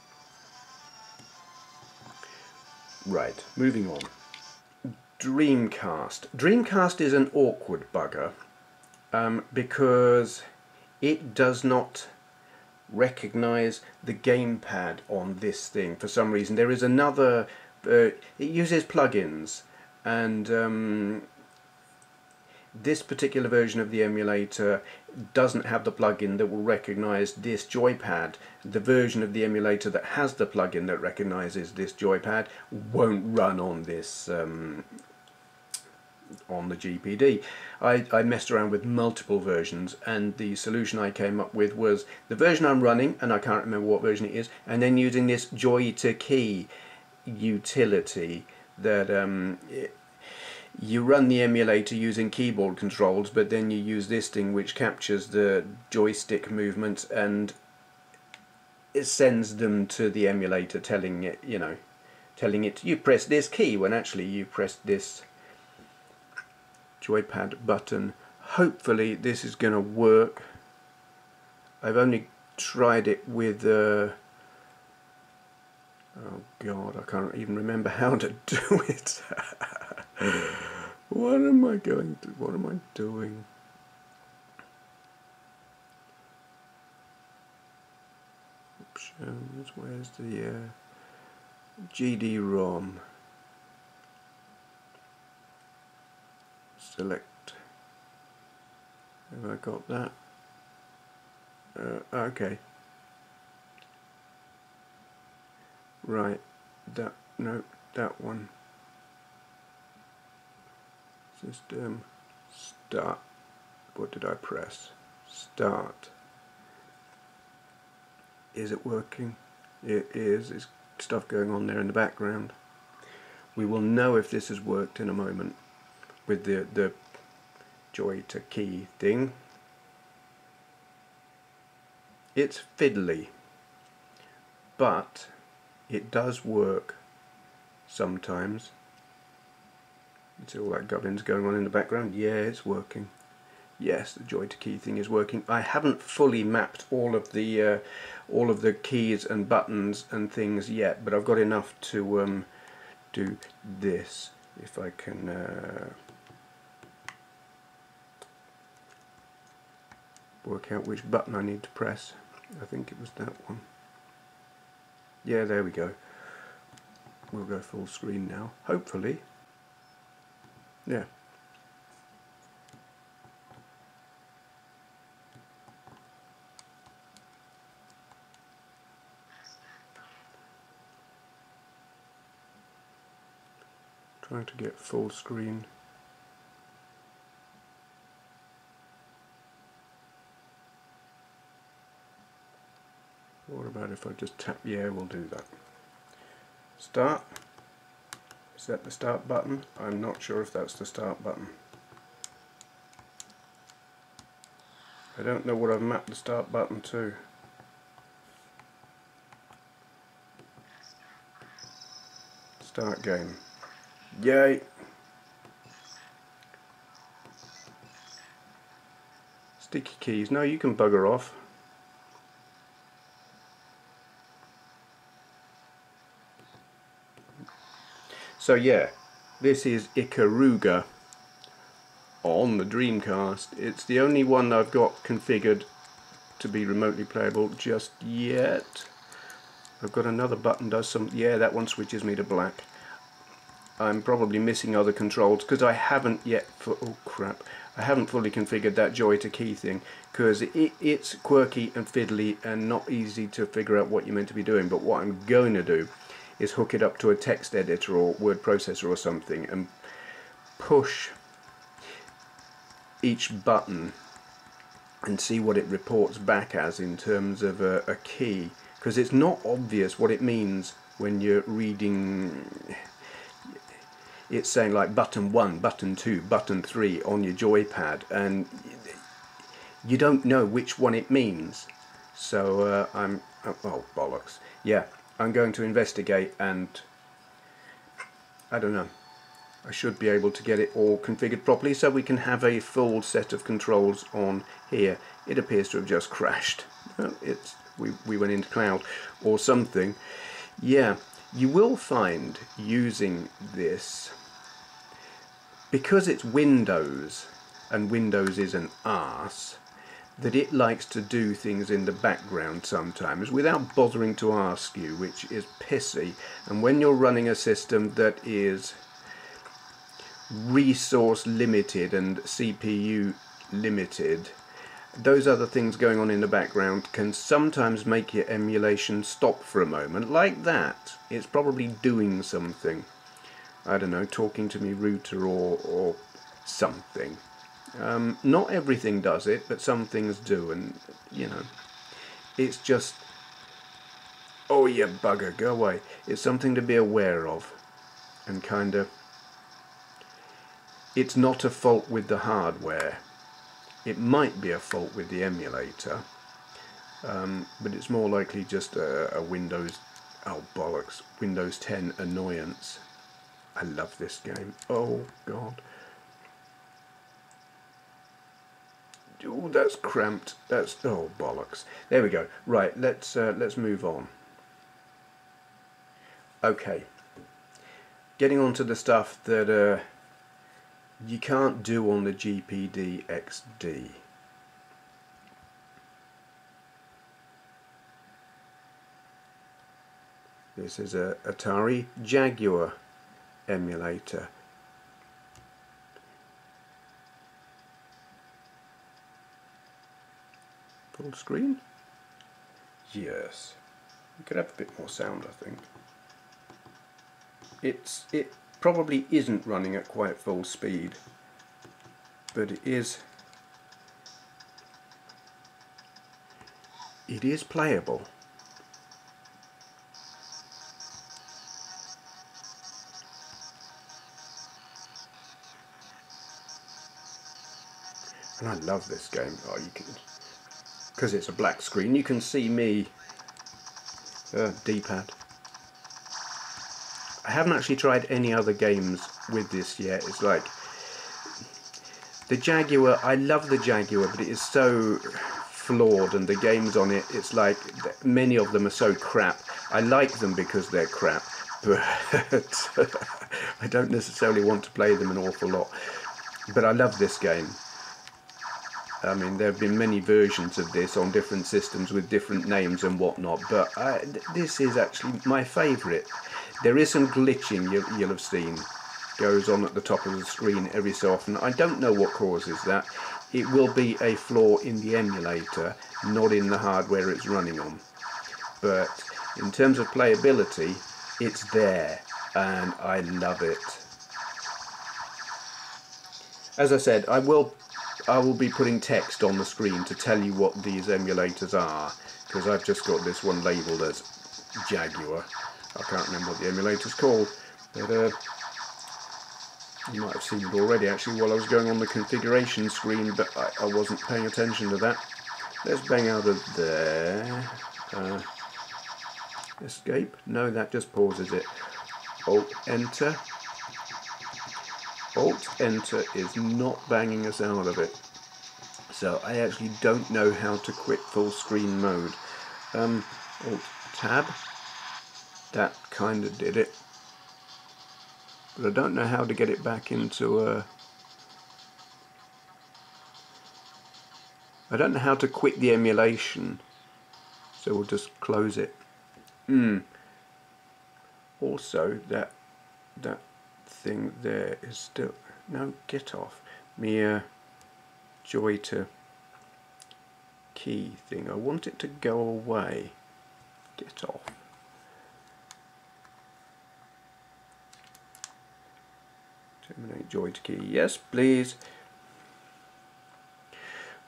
Right, moving on. Dreamcast. Dreamcast is an awkward bugger because it does not recognize the gamepad on this thing for some reason. There is another, it uses plugins, and this particular version of the emulator doesn't have the plugin that will recognize this joypad. The version of the emulator that has the plugin that recognizes this joypad won't run on this on the GPD. I messed around with multiple versions, and the solution I came up with was the version I'm running, and I can't remember what version it is, and then using this Joy to Key utility that you run the emulator using keyboard controls, but then you use this thing which captures the joystick movements and it sends them to the emulator, telling it, telling it you press this key when actually you pressed this joypad button. Hopefully this is going to work. I've only tried it with oh god, I can't even remember how to do it. What am I doing? Options, where's the GD-ROM? Select. Have I got that? Okay. Right. No, that one. System. Start. What did I press? Start. Is it working? It is. There's stuff going on there in the background. We will know if this has worked in a moment with the Joy to Key thing. It's fiddly, but it does work sometimes. You see all that gubbins going on in the background? Yeah, it's working. Yes, the Joy to Key thing is working. I haven't fully mapped all of the keys and buttons and things yet, but I've got enough to do this. If I can work out which button I need to press. I think it was that one. Yeah, there we go. We'll go full screen now, hopefully. Yeah. Trying to get full screen. What about if I just tap? Yeah, we'll do that. Start. Is that the start button? I'm not sure if that's the start button. I don't know what I've mapped the start button to. Start game. Yay! Sticky keys. No, you can bugger off. So yeah, this is Ikaruga on the Dreamcast. It's the only one I've got configured to be remotely playable just yet. I've got another button does some, yeah, that one switches me to black. I'm probably missing other controls because I haven't yet, oh crap, I haven't fully configured that Joy to Key thing because it's quirky and fiddly and not easy to figure out what you're meant to be doing. But what I'm going to do is hook it up to a text editor or word processor or something and push each button and see what it reports back as in terms of a key, because it's not obvious what it means when you're reading. It's saying like button 1, button 2, button 3 on your joypad, and you don't know which one it means. So oh bollocks, yeah, I'm going to investigate, and I don't know, I should be able to get it all configured properly so we can have a full set of controls on here. It appears to have just crashed. We went into cloud or something. Yeah, you will find using this, because it's Windows and Windows is an arse, that it likes to do things in the background sometimes without bothering to ask you, which is pissy. And when you're running a system that is resource limited and CPU limited, those other things going on in the background can sometimes make your emulation stop for a moment. Like that, it's probably doing something. I don't know, talking to me router or something. Not everything does it, but some things do, and you know, it's just, oh you bugger, go away. It's something to be aware of, and kind of, it's not a fault with the hardware. It might be a fault with the emulator, but it's more likely just a Windows, oh bollocks, Windows 10 annoyance. I love this game. Oh god. Oh, that's cramped. That's, oh bollocks. There we go. Right, let's move on. Okay. Getting on to the stuff that you can't do on the GPD XD. This is a Atari Jaguar emulator. Full screen? Yes. You could have a bit more sound, I think. It probably isn't running at quite full speed, but it is playable. And I love this game. Oh, you can, because it's a black screen, you can see me. D-pad. I haven't actually tried any other games with this yet. It's like the Jaguar. I love the Jaguar, but it is so flawed, and the games on it, it's like many of them are so crap. I like them because they're crap, but I don't necessarily want to play them an awful lot. But I love this game. I mean, there have been many versions of this on different systems with different names and whatnot, but this is actually my favourite. There is some glitching you'll have seen goes on at the top of the screen every so often. I don't know what causes that. It will be a flaw in the emulator, not in the hardware it's running on. But in terms of playability, it's there, and I love it. As I said, I will be putting text on the screen to tell you what these emulators are, because I've just got this one labelled as Jaguar. I can't remember what the emulator's called, but you might have seen it already actually while I was going on the configuration screen, but I wasn't paying attention to that. Let's bang out of there. Escape? No, that just pauses it. Alt-Enter. Alt-Enter is not banging us out of it. So I actually don't know how to quit full screen mode. Alt-Tab. That kind of did it. But I don't know how to get it back into I don't know how to quit the emulation. So we'll just close it. Also, that thing there is still, no, get off me. Joy to key thing, I want it to go away. Get off. Terminate joy to key, yes please.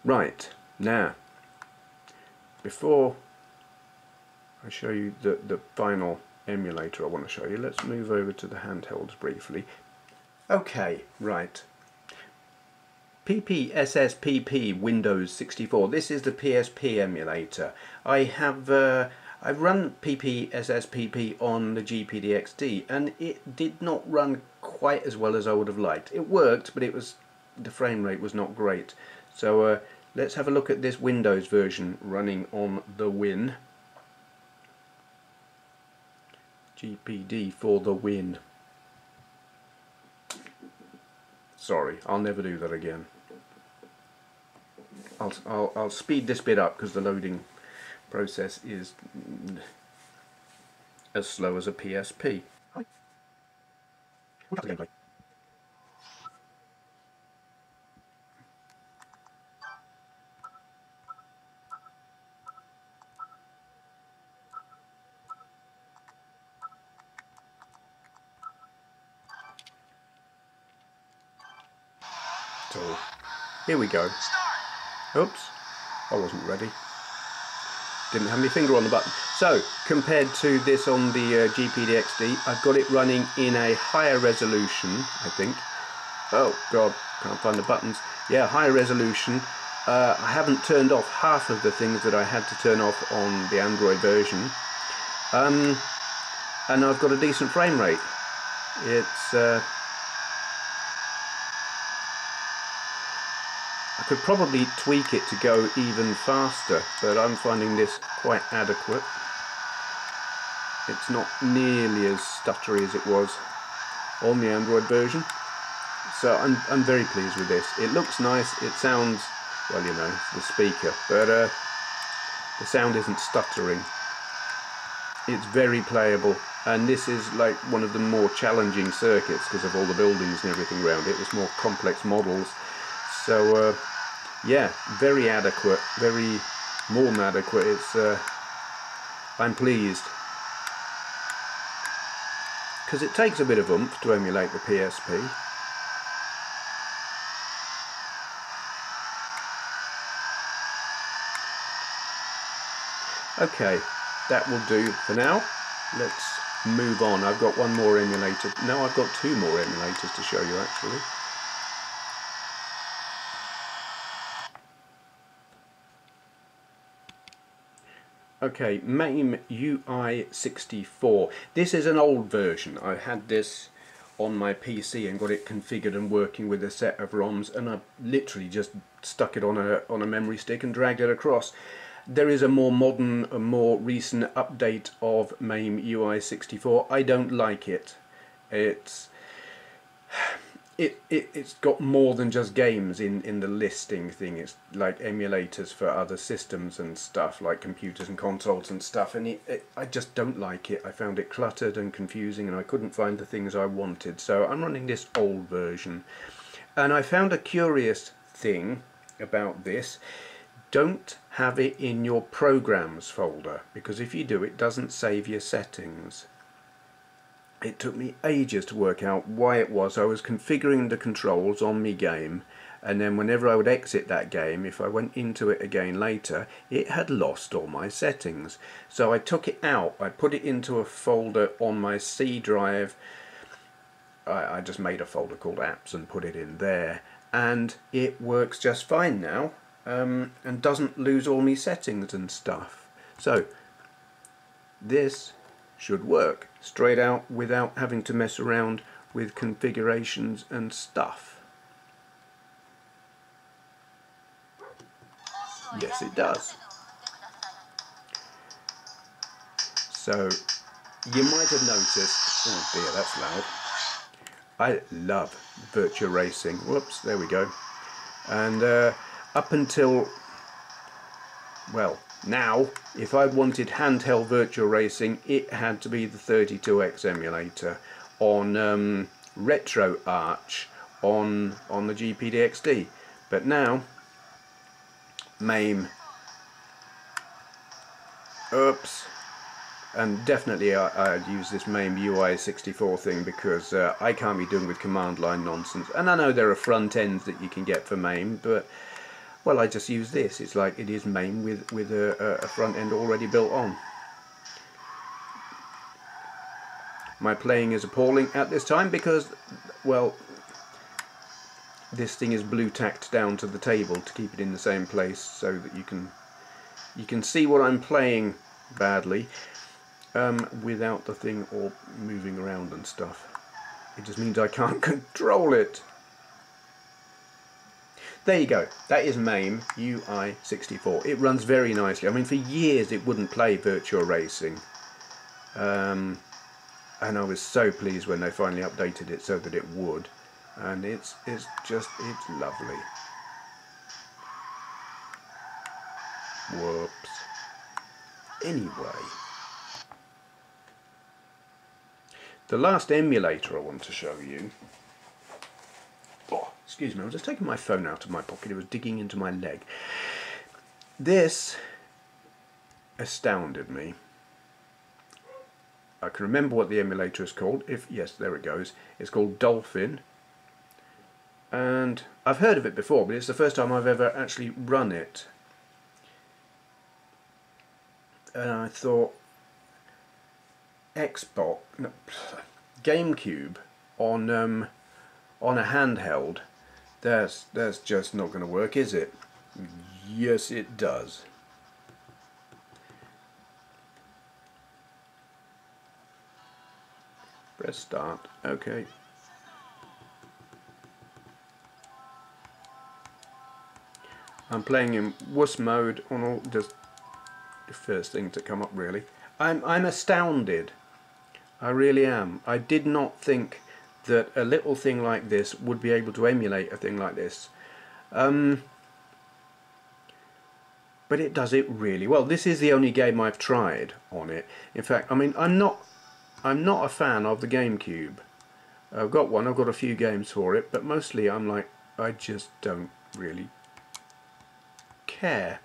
Right, Now, before I show you the final emulator I want to show you, let's move over to the handhelds briefly. Okay, right. PPSSPP Windows 64. This is the PSP emulator. I've run PPSSPP on the GPD XD, and it did not run quite as well as I would have liked. It worked, but the frame rate was not great. So let's have a look at this Windows version running on the Win. GPD for the win. Sorry, I'll never do that again. I'll speed this bit up because the loading process is as slow as a PSP. Hi. We'll the gameplay. So here we go. Oops, I wasn't ready. Didn't have my finger on the button. So compared to this on the GPD XD, I've got it running in a higher resolution, I think. Oh god, can't find the buttons. Yeah, higher resolution. I haven't turned off half of the things that I had to turn off on the Android version. And I've got a decent frame rate. It's I could probably tweak it to go even faster, but I'm finding this quite adequate. It's not nearly as stuttery as it was on the Android version, so I'm very pleased with this. It looks nice, it sounds, well, you know, it's the speaker, but the sound isn't stuttering. It's very playable, and this is like one of the more challenging circuits because of all the buildings and everything around it. It's more complex models. So yeah, very adequate, very more than adequate. It's I'm pleased because it takes a bit of oomph to emulate the PSP. Okay, that will do for now. Let's move on. I've got one more emulator. No, I've got two more emulators to show you actually. Okay, MAME UI64. This is an old version. I had this on my PC and got it configured and working with a set of ROMs, and I literally just stuck it on a memory stick and dragged it across. There is a more modern, a more recent update of MAME UI64. I don't like it. It's got more than just games in the listing thing. It's like emulators for other systems and stuff, like computers and consoles and stuff, and I just don't like it. I found it cluttered and confusing, and I couldn't find the things I wanted, so I'm running this old version. And I found a curious thing about this. Don't have it in your programs folder, because if you do, it doesn't save your settings. It took me ages to work out why it was. I was configuring the controls on my game, and then whenever I would exit that game, if I went into it again later, it had lost all my settings. So I took it out, I put it into a folder on my C drive. I just made a folder called apps and put it in there, and it works just fine now, and doesn't lose all my settings and stuff. So this should work straight out without having to mess around with configurations and stuff. Yes, it does. So you might have noticed, oh dear, that's loud. I love virtual racing. Whoops, there we go. And up until, well, now, if I wanted handheld virtual racing, it had to be the 32X emulator on RetroArch on the GPD XD. But now, MAME, oops, and definitely I'd use this MAME UI64 thing, because I can't be doing with command line nonsense. And I know there are front ends that you can get for MAME, but Well, I just use this. It's like it is MAME with a front end already built on. My playing is appalling at this time because, well, this thing is blue tacked down to the table to keep it in the same place so that you can see what I'm playing badly without the thing all moving around and stuff. It just means I can't control it. There you go. That is MAME UI64. It runs very nicely. I mean, for years it wouldn't play Virtua Racing. And I was so pleased when they finally updated it so that it would. And it's lovely. Whoops. Anyway, the last emulator I want to show you. Oh, excuse me, I was just taking my phone out of my pocket. It was digging into my leg. This astounded me. I can remember what the emulator is called. Yes, there it goes. It's called Dolphin. And I've heard of it before, but it's the first time I've ever actually run it. And I thought, GameCube on a handheld, that's just not going to work, is it? Yes, it does. Press start. Okay. I'm playing in wuss mode on all, just the first thing to come up really. I'm astounded. I really am. I did not think that a little thing like this would be able to emulate a thing like this. But it does it really well. This is the only game I've tried on it. In fact, I mean, I'm not a fan of the GameCube. I've got one, I've got a few games for it, but mostly I'm like, I just don't really care.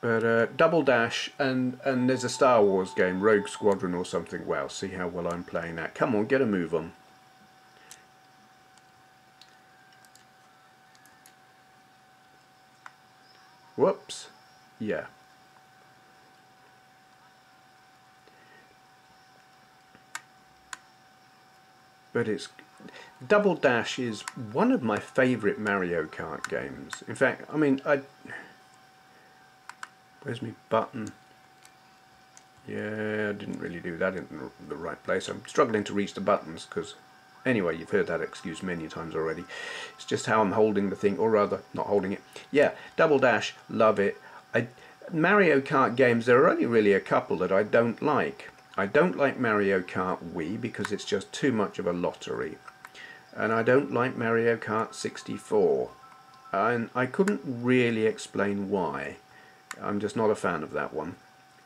But Double Dash and there's a Star Wars game, Rogue Squadron or something. Wow, see how well I'm playing that. Come on, get a move on. Whoops. Yeah. But it's Double Dash is one of my favourite Mario Kart games. In fact, I mean, where's my button? Yeah, I didn't really do that in the right place. I'm struggling to reach the buttons because, anyway, you've heard that excuse many times already. It's just how I'm holding the thing, or rather, not holding it. Yeah, Double Dash, love it. Mario Kart games, there are only really a couple that I don't like. I don't like Mario Kart Wii because it's just too much of a lottery. And I don't like Mario Kart 64. And I couldn't really explain why. I'm just not a fan of that one.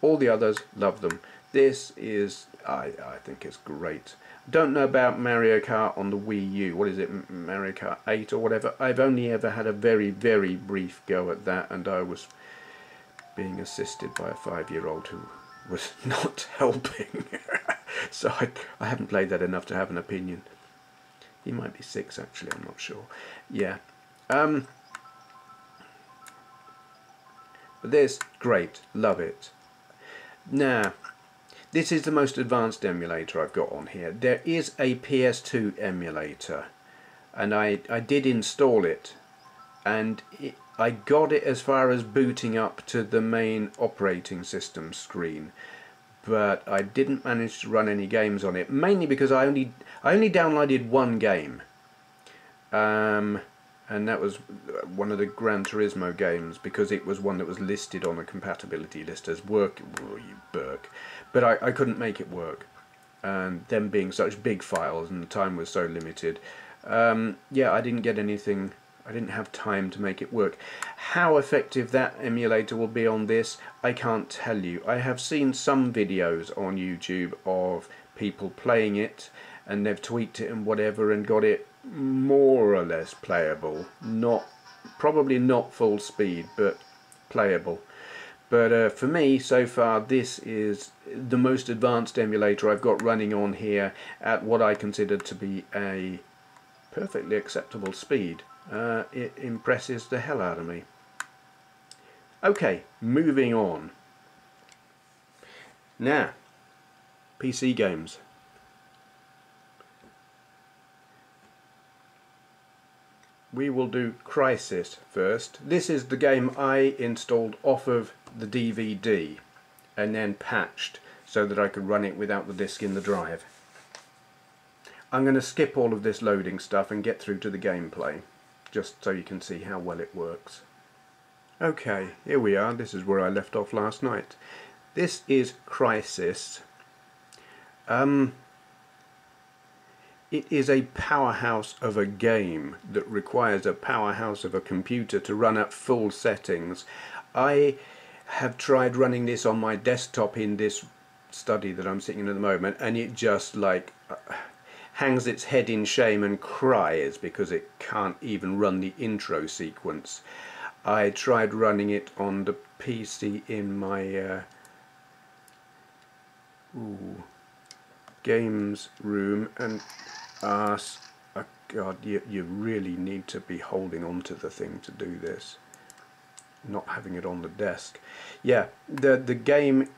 All the others, love them. This is, I think it's great. Don't know about Mario Kart on the Wii U. What is it, Mario Kart 8 or whatever? I've only ever had a very, very brief go at that, and I was being assisted by a 5-year-old who was not helping. So I haven't played that enough to have an opinion. He might be 6 actually, I'm not sure. Yeah. But this, great, love it. Now, this is the most advanced emulator I've got on here. There is a PS2 emulator, and I did install it, and I got it as far as booting up to the main operating system screen, but I didn't manage to run any games on it, mainly because I only downloaded one game, and that was one of the Gran Turismo games, because it was one that was listed on a compatibility list as work. Oh, you Burke. But I couldn't make it work, and them being such big files and the time was so limited. Yeah, I didn't get anything. I didn't have time to make it work. How effective that emulator will be on this, I can't tell you. I have seen some videos on YouTube of people playing it, and they've tweaked it and whatever and got it more or less playable. Probably not full speed, but playable. But for me, so far, this is the most advanced emulator I've got running on here at what I consider to be a perfectly acceptable speed. it impresses the hell out of me. Okay, moving on. Now, PC games. We will do Crisis first. This is the game I installed off of the DVD and then patched so that I could run it without the disc in the drive. I'm going to skip all of this loading stuff and get through to the gameplay, just so you can see how well it works. Okay, here we are. This is where I left off last night. This is Crisis. It is a powerhouse of a game that requires a powerhouse of a computer to run at full settings. I have tried running this on my desktop in this study that I'm sitting in at the moment, and it just like hangs its head in shame and cries because it can't even run the intro sequence. I tried running it on the PC in my games room, and God, you really need to be holding on to the thing to do this, not having it on the desk. Yeah, the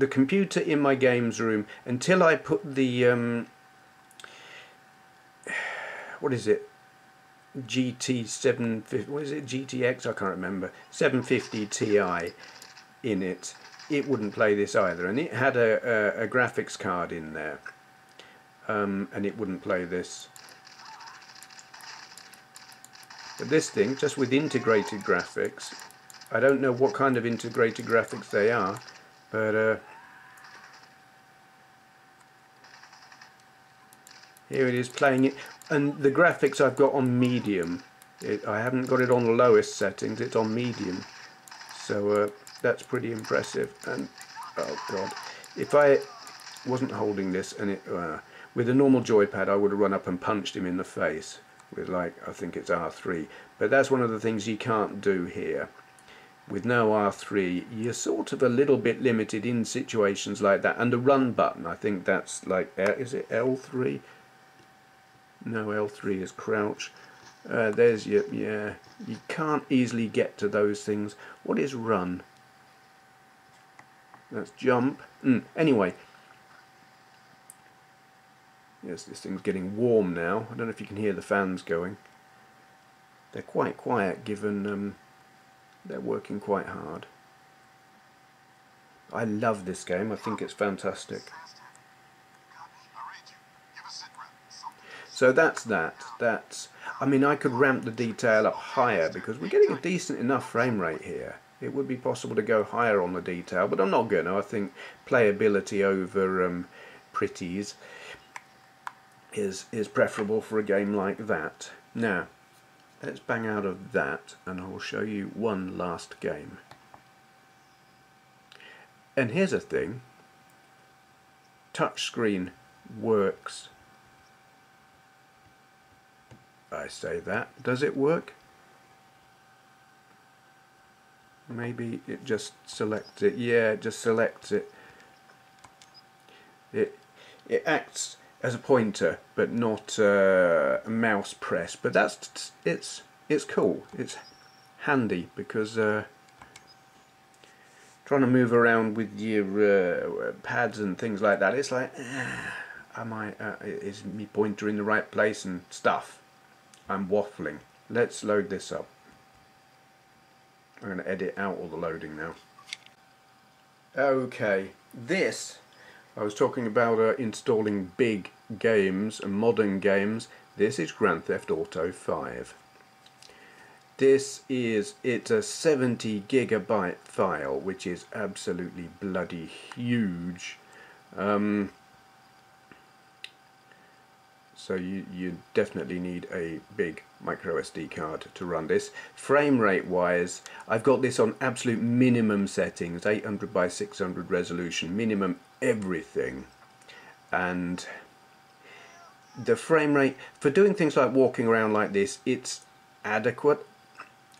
computer in my games room, until I put the what is it, GT750, what is it, GTX, I can't remember, 750 Ti in it, it wouldn't play this either, and it had a graphics card in there, and it wouldn't play this. But this thing, just with integrated graphics, I don't know what kind of integrated graphics they are, but here it is playing it, and the graphics I've got on medium. I haven't got it on the lowest settings, it's on medium, so that's pretty impressive. And oh god, if I wasn't holding this and it with a normal joypad, I would have run up and punched him in the face with, like, I think it's R3, but that's one of the things you can't do here. With no R3, you're sort of a little bit limited in situations like that. And the run button, I think that's like, is it L3? No, L3 is crouch. There's your, yeah, you can't easily get to those things. What is run? That's jump. Anyway, yes, this thing's getting warm now. I don't know if you can hear the fans going. They're quite quiet given they're working quite hard. I love this game. I think it's fantastic. So that's that. I mean, I could ramp the detail up higher because we're getting a decent enough frame rate here. It would be possible to go higher on the detail, but I'm not going to. I think playability over pretties is preferable for a game like that. Now, let's bang out of that, and I'll show you one last game. And here's a thing. Touchscreen works. I say that. Does it work? Maybe it just selects it. Yeah, it just selects it. It acts as a pointer, but not a mouse press. But that's it's cool. It's handy because trying to move around with your pads and things like that, it's like, is my pointer in the right place and stuff. I'm waffling. Let's load this up. I'm going to edit out all the loading now. Okay, this, I was talking about installing big games and modern games. This is Grand Theft Auto 5. It's a 70 gigabyte file, which is absolutely bloody huge. So you definitely need a big micro SD card to run this. Frame rate wise, I've got this on absolute minimum settings, 800 by 600 resolution, minimum everything. And the frame rate, for doing things like walking around like this, it's adequate.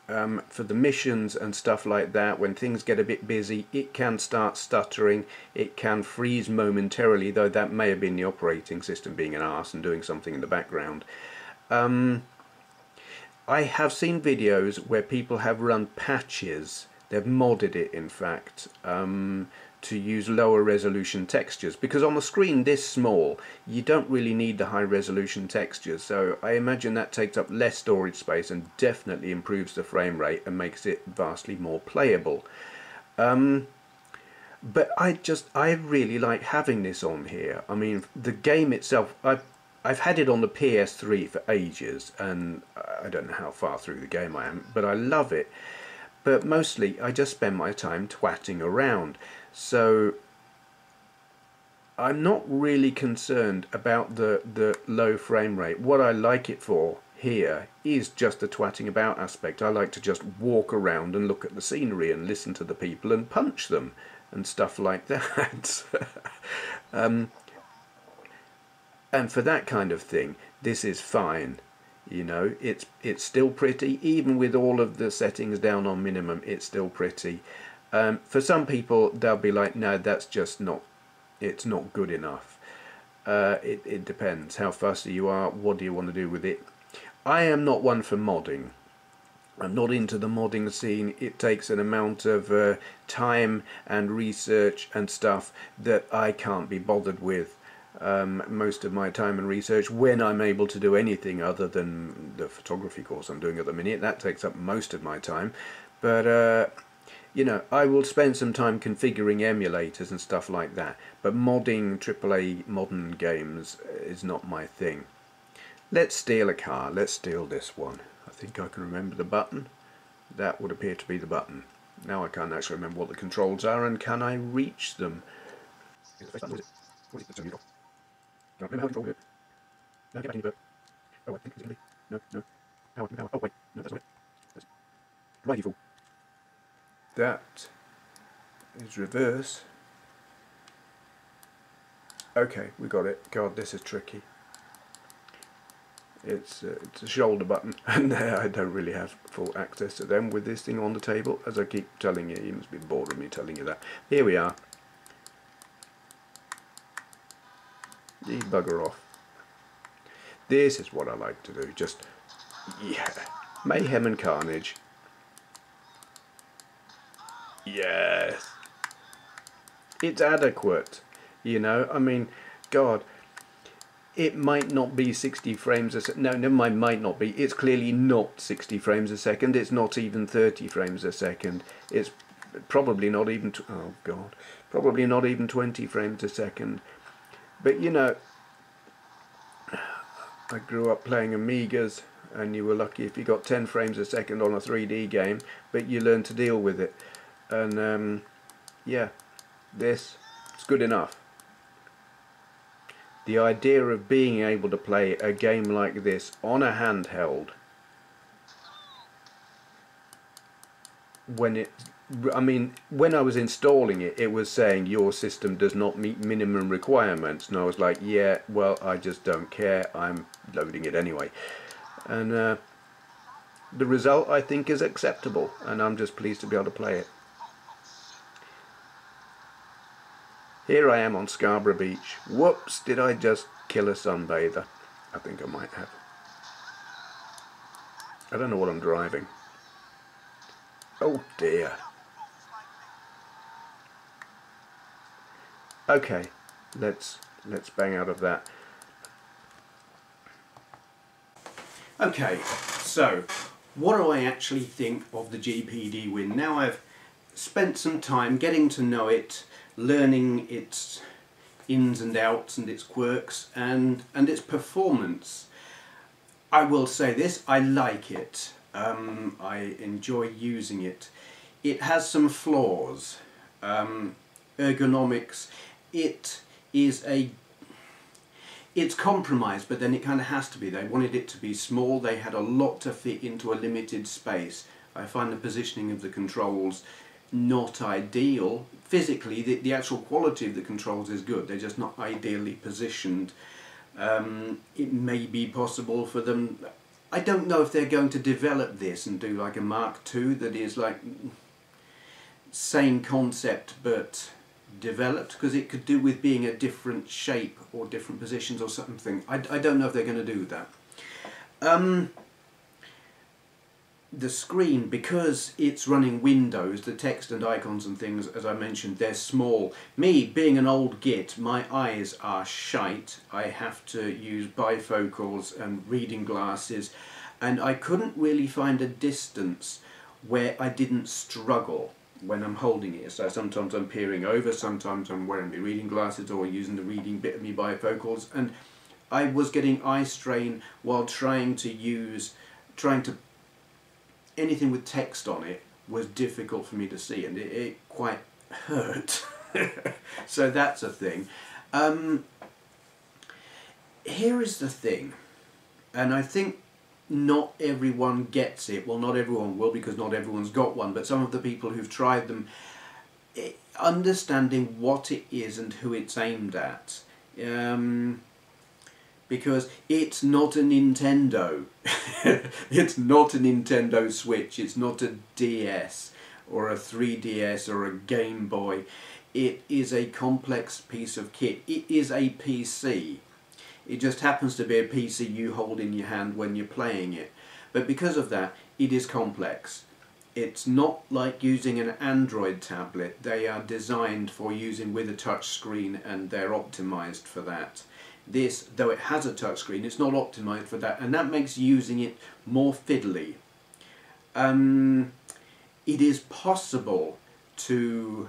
For the missions and stuff like that, when things get a bit busy, it can start stuttering, it can freeze momentarily, though that may have been the operating system being an arse and doing something in the background. I have seen videos where people have run patches, they've modded it in fact, to use lower resolution textures, because on the screen this small you don't really need the high resolution textures, so I imagine that takes up less storage space and definitely improves the frame rate and makes it vastly more playable. But I really like having this on here. I mean, the game itself, I've had it on the PS3 for ages, and I don't know how far through the game I am, but I love it. But mostly I just spend my time twatting around, so I'm not really concerned about the low frame rate. What I like it for here is just the twatting about aspect. I like to just walk around and look at the scenery and listen to the people and punch them and stuff like that. And for that kind of thing, this is fine. You know, it's still pretty, even with all of the settings down on minimum. It's still pretty. For some people, they'll be like, no, that's just not, it's not good enough. It depends how fussy you are. What do you want to do with it? I am not one for modding. I'm not into the modding scene. It takes an amount of time and research and stuff that I can't be bothered with. Most of my time and research, when I'm able to do anything other than the photography course I'm doing at the minute, that takes up most of my time. But you know, I will spend some time configuring emulators and stuff like that, but modding AAA modern games is not my thing. Let's steal a car. Let's steal this one. I think I can remember the button. That would appear to be the button. Now I can't actually remember what the controls are, and can I reach them? Can't remember how to control it. No, get back into it. Oh, I think it's going to be. No, no. Power, power. Oh, wait. No, that's not it. That's righty fool. That is reverse. Okay, we got it. God, this is tricky. It's a shoulder button, and I don't really have full access to them with this thing on the table. As I keep telling you, you must be bored of me telling you that. Here we are. You bugger off. This is what I like to do. Just, yeah, mayhem and carnage. Yes. It's adequate. You know, I mean, God, it might not be 60 frames a second. No, never mind, might not be. It's clearly not 60 frames a second. It's not even 30 frames a second. It's probably not even, oh God, probably not even 20 frames a second. But you know, I grew up playing Amigas, and you were lucky if you got 10 frames a second on a 3D game, but you learn to deal with it. And yeah, it's good enough. The idea of being able to play a game like this on a handheld, I mean, when I was installing it, it was saying your system does not meet minimum requirements, and I was like, yeah, well, I just don't care, I'm loading it anyway. And the result, I think, is acceptable, and I'm just pleased to be able to play it. Here I am on Scarborough Beach. Whoops, did I just kill a sunbather? I think I might have. I don't know what I'm driving. Oh dear. Okay, let's bang out of that. Okay, so what do I actually think of the GPD WIN? Now I've spent some time getting to know it, learning its ins and outs and its quirks and its performance. I will say this, I like it. I enjoy using it. It has some flaws. Ergonomics, it's compromised, but then it kind of has to be. They wanted it to be small, they had a lot to fit into a limited space. I find the positioning of the controls not ideal. Physically, the actual quality of the controls is good, they're just not ideally positioned. It may be possible for them, I don't know if they're going to develop this and do like a Mark II that is like same concept but developed, because it could do with being a different shape or different positions or something. I don't know if they're going to do that. the screen, because it's running Windows, the text and icons and things, as I mentioned, they're small. Me, being an old git, my eyes are shite. I have to use bifocals and reading glasses, and I couldn't really find a distance where I didn't struggle when I'm holding it. So sometimes I'm peering over, sometimes I'm wearing my reading glasses or using the reading bit of my bifocals, and I was getting eye strain while trying to anything with text on it was difficult for me to see, and it quite hurt. So that's a thing. Here is the thing, and I think not everyone gets it. Well, not everyone will, because not everyone's got one, but some of the people who've tried them, understanding what it is and who it's aimed at. Because it's not a Nintendo. It's not a Nintendo Switch. It's not a DS or a 3DS or a Game Boy. It is a complex piece of kit. It is a PC. It just happens to be a PC you hold in your hand when you're playing it. But because of that, it is complex. It's not like using an Android tablet. They are designed for using with a touch screen, and they're optimized for that. This, though it has a touchscreen, it's not optimized for that, and that makes using it more fiddly. It is possible to,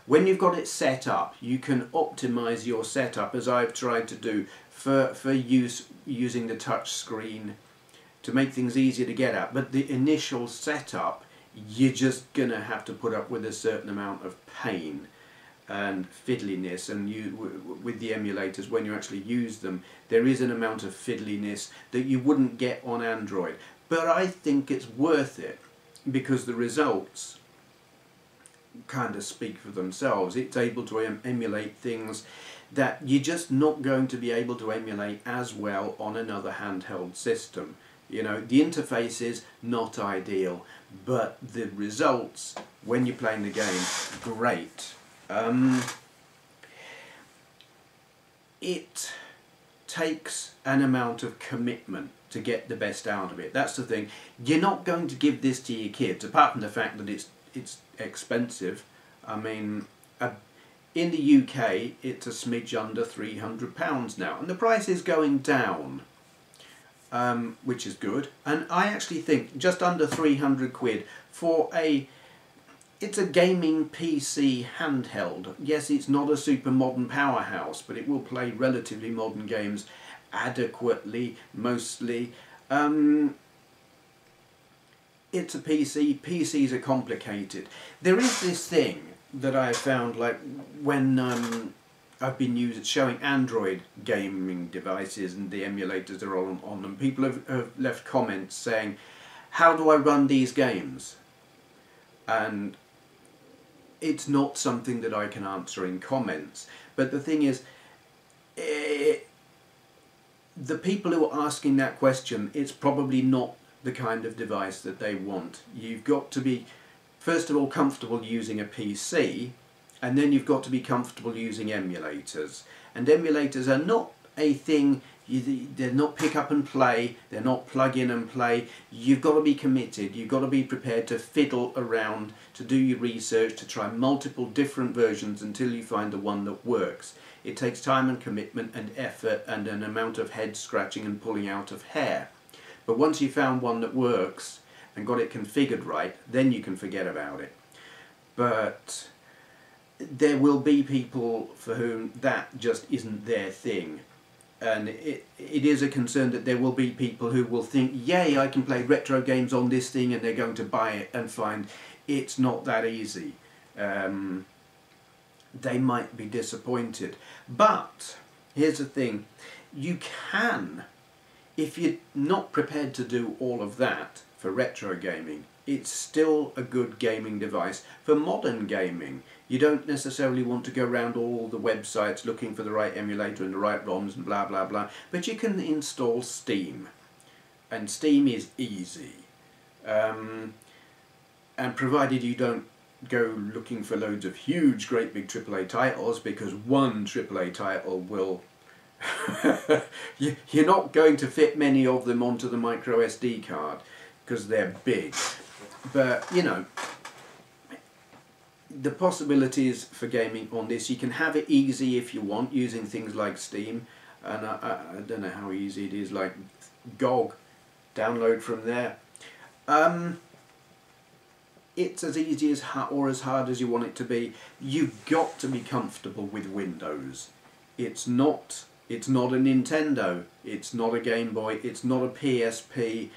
when you've got it set up, you can optimize your setup, as I've tried to do, for use using the touch screen to make things easier to get at. But the initial setup, you're just going to have to put up with a certain amount of pain and fiddliness, and with the emulators, when you actually use them, there is an amount of fiddliness that you wouldn't get on Android. But I think it's worth it, because the results kind of speak for themselves. It's able to emulate things that you're just not going to be able to emulate as well on another handheld system. You know, the interface is not ideal, but the results, when you're playing the game, great. It takes an amount of commitment to get the best out of it. That's the thing. You're not going to give this to your kids, apart from the fact that it's expensive. I mean, in the UK, it's a smidge under £300 now, and the price is going down, which is good. And I actually think just under 300 quid for it's a gaming PC handheld. Yes, it's not a super modern powerhouse, but it will play relatively modern games adequately, mostly. It's a PC. PCs are complicated. There is this thing that I found, like when I've been showing Android gaming devices and the emulators are on them, people have left comments saying, how do I run these games? And it's not something that I can answer in comments. But the thing is, the people who are asking that question, it's probably not the kind of device that they want. You've got to be, first of all, comfortable using a PC, and then you've got to be comfortable using emulators. And emulators are not a thing, they're not pick up and play, they're not plug in and play. You've got to be committed, you've got to be prepared to fiddle around, to do your research, to try multiple different versions until you find the one that works. It takes time and commitment and effort and an amount of head scratching and pulling out of hair. But once you've found one that works and got it configured right, then you can forget about it. But there will be people for whom that just isn't their thing. And it is a concern that there will be people who will think, yay, I can play retro games on this thing, and they're going to buy it and find it's not that easy. They might be disappointed. But here's the thing, you can, if you're not prepared to do all of that for retro gaming, it's still a good gaming device. For modern gaming, you don't necessarily want to go around all the websites looking for the right emulator and the right ROMs and blah blah blah, but you can install Steam, and Steam is easy, and provided you don't go looking for loads of huge great big AAA titles, because one AAA title will you're not going to fit many of them onto the micro SD card. because they're big. But you know, the possibilities for gaming on this, you can have it easy if you want using things like Steam, and I don't know how easy it is, like GOG, download from there. It's as easy as or as hard as you want it to be. You've got to be comfortable with Windows. It's not a Nintendo, it's not a Game Boy, it's not a PSP,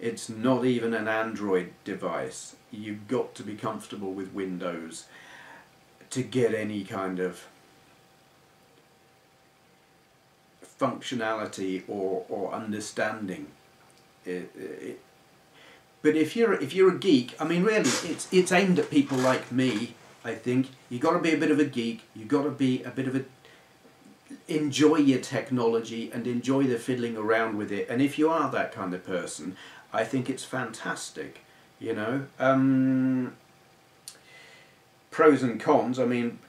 it's not even an Android device. You've got to be comfortable with Windows to get any kind of functionality or understanding. But if you're a geek, I mean, really, it's aimed at people like me. I think you've got to be a bit of a geek. You've got to be a bit of a enjoy your technology and enjoy the fiddling around with it. And if you are that kind of person, I think it's fantastic. You know, pros and cons. I mean,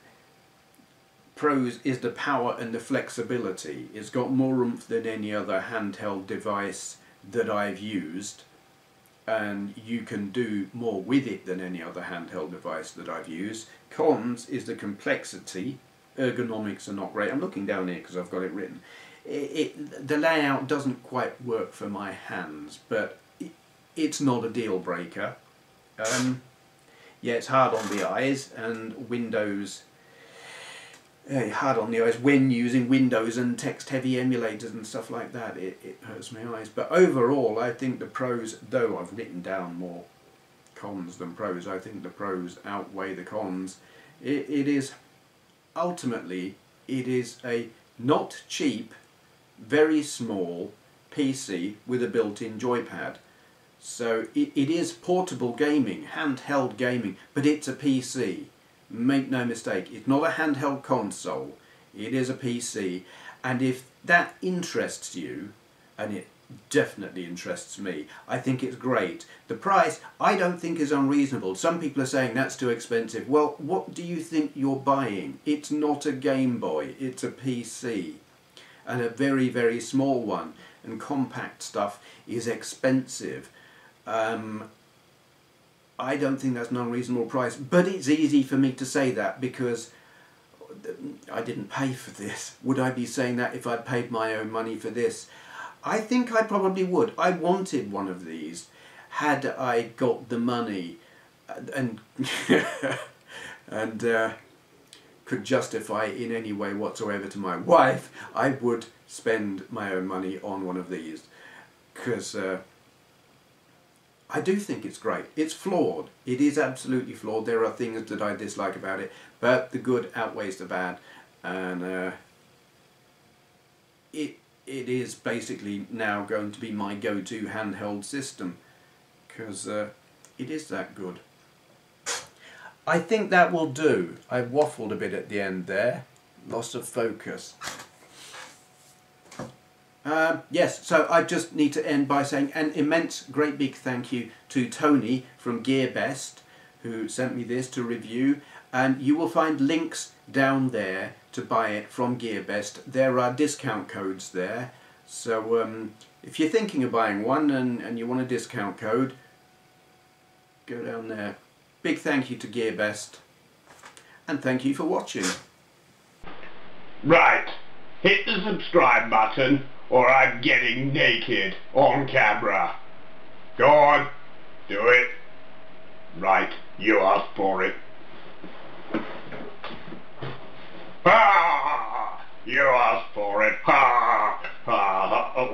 pros is the power and the flexibility. It's got more oomph than any other handheld device that I've used, and you can do more with it than any other handheld device that I've used. Cons is the complexity. Ergonomics are not great. I'm looking down here because I've got it written. The layout doesn't quite work for my hands, but it's not a deal breaker. Yeah, it's hard on the eyes, and Windows, hard on the eyes when using Windows and text-heavy emulators and stuff like that. It hurts my eyes. But overall, I think the pros, though I've written down more cons than pros, I think the pros outweigh the cons. It is, ultimately, it is a not cheap, very small PC with a built-in joypad. So it is portable gaming, handheld gaming, but it's a PC. Make no mistake, it's not a handheld console, it is a PC, and if that interests you, and it definitely interests me, I think it's great. The price, I don't think is unreasonable. Some people are saying that's too expensive. Well, what do you think you're buying? It's not a Game Boy, it's a PC, and a very, very small one, and compact stuff is expensive. I don't think that's an unreasonable price, but it's easy for me to say that because I didn't pay for this. Would I be saying that if I'd paid my own money for this? I think I probably would. I wanted one of these. Had I got the money and and could justify it in any way whatsoever to my wife, I would spend my own money on one of these, because I do think it's great. It's flawed. It is absolutely flawed. There are things that I dislike about it, but the good outweighs the bad, and it is basically now going to be my go-to handheld system, because it is that good. I think that will do. I waffled a bit at the end there. Loss of focus. Yes, so I just need to end by saying an immense, great big thank you to Tony from GearBest, who sent me this to review, and you will find links down there to buy it from GearBest. There are discount codes there, so if you're thinking of buying one and you want a discount code, go down there. Big thank you to GearBest, and thank you for watching. Right, hit the subscribe button, or I'm getting naked on camera. Go on, do it. Right, you asked for it. Ah, you asked for it. Ha, ha, ha.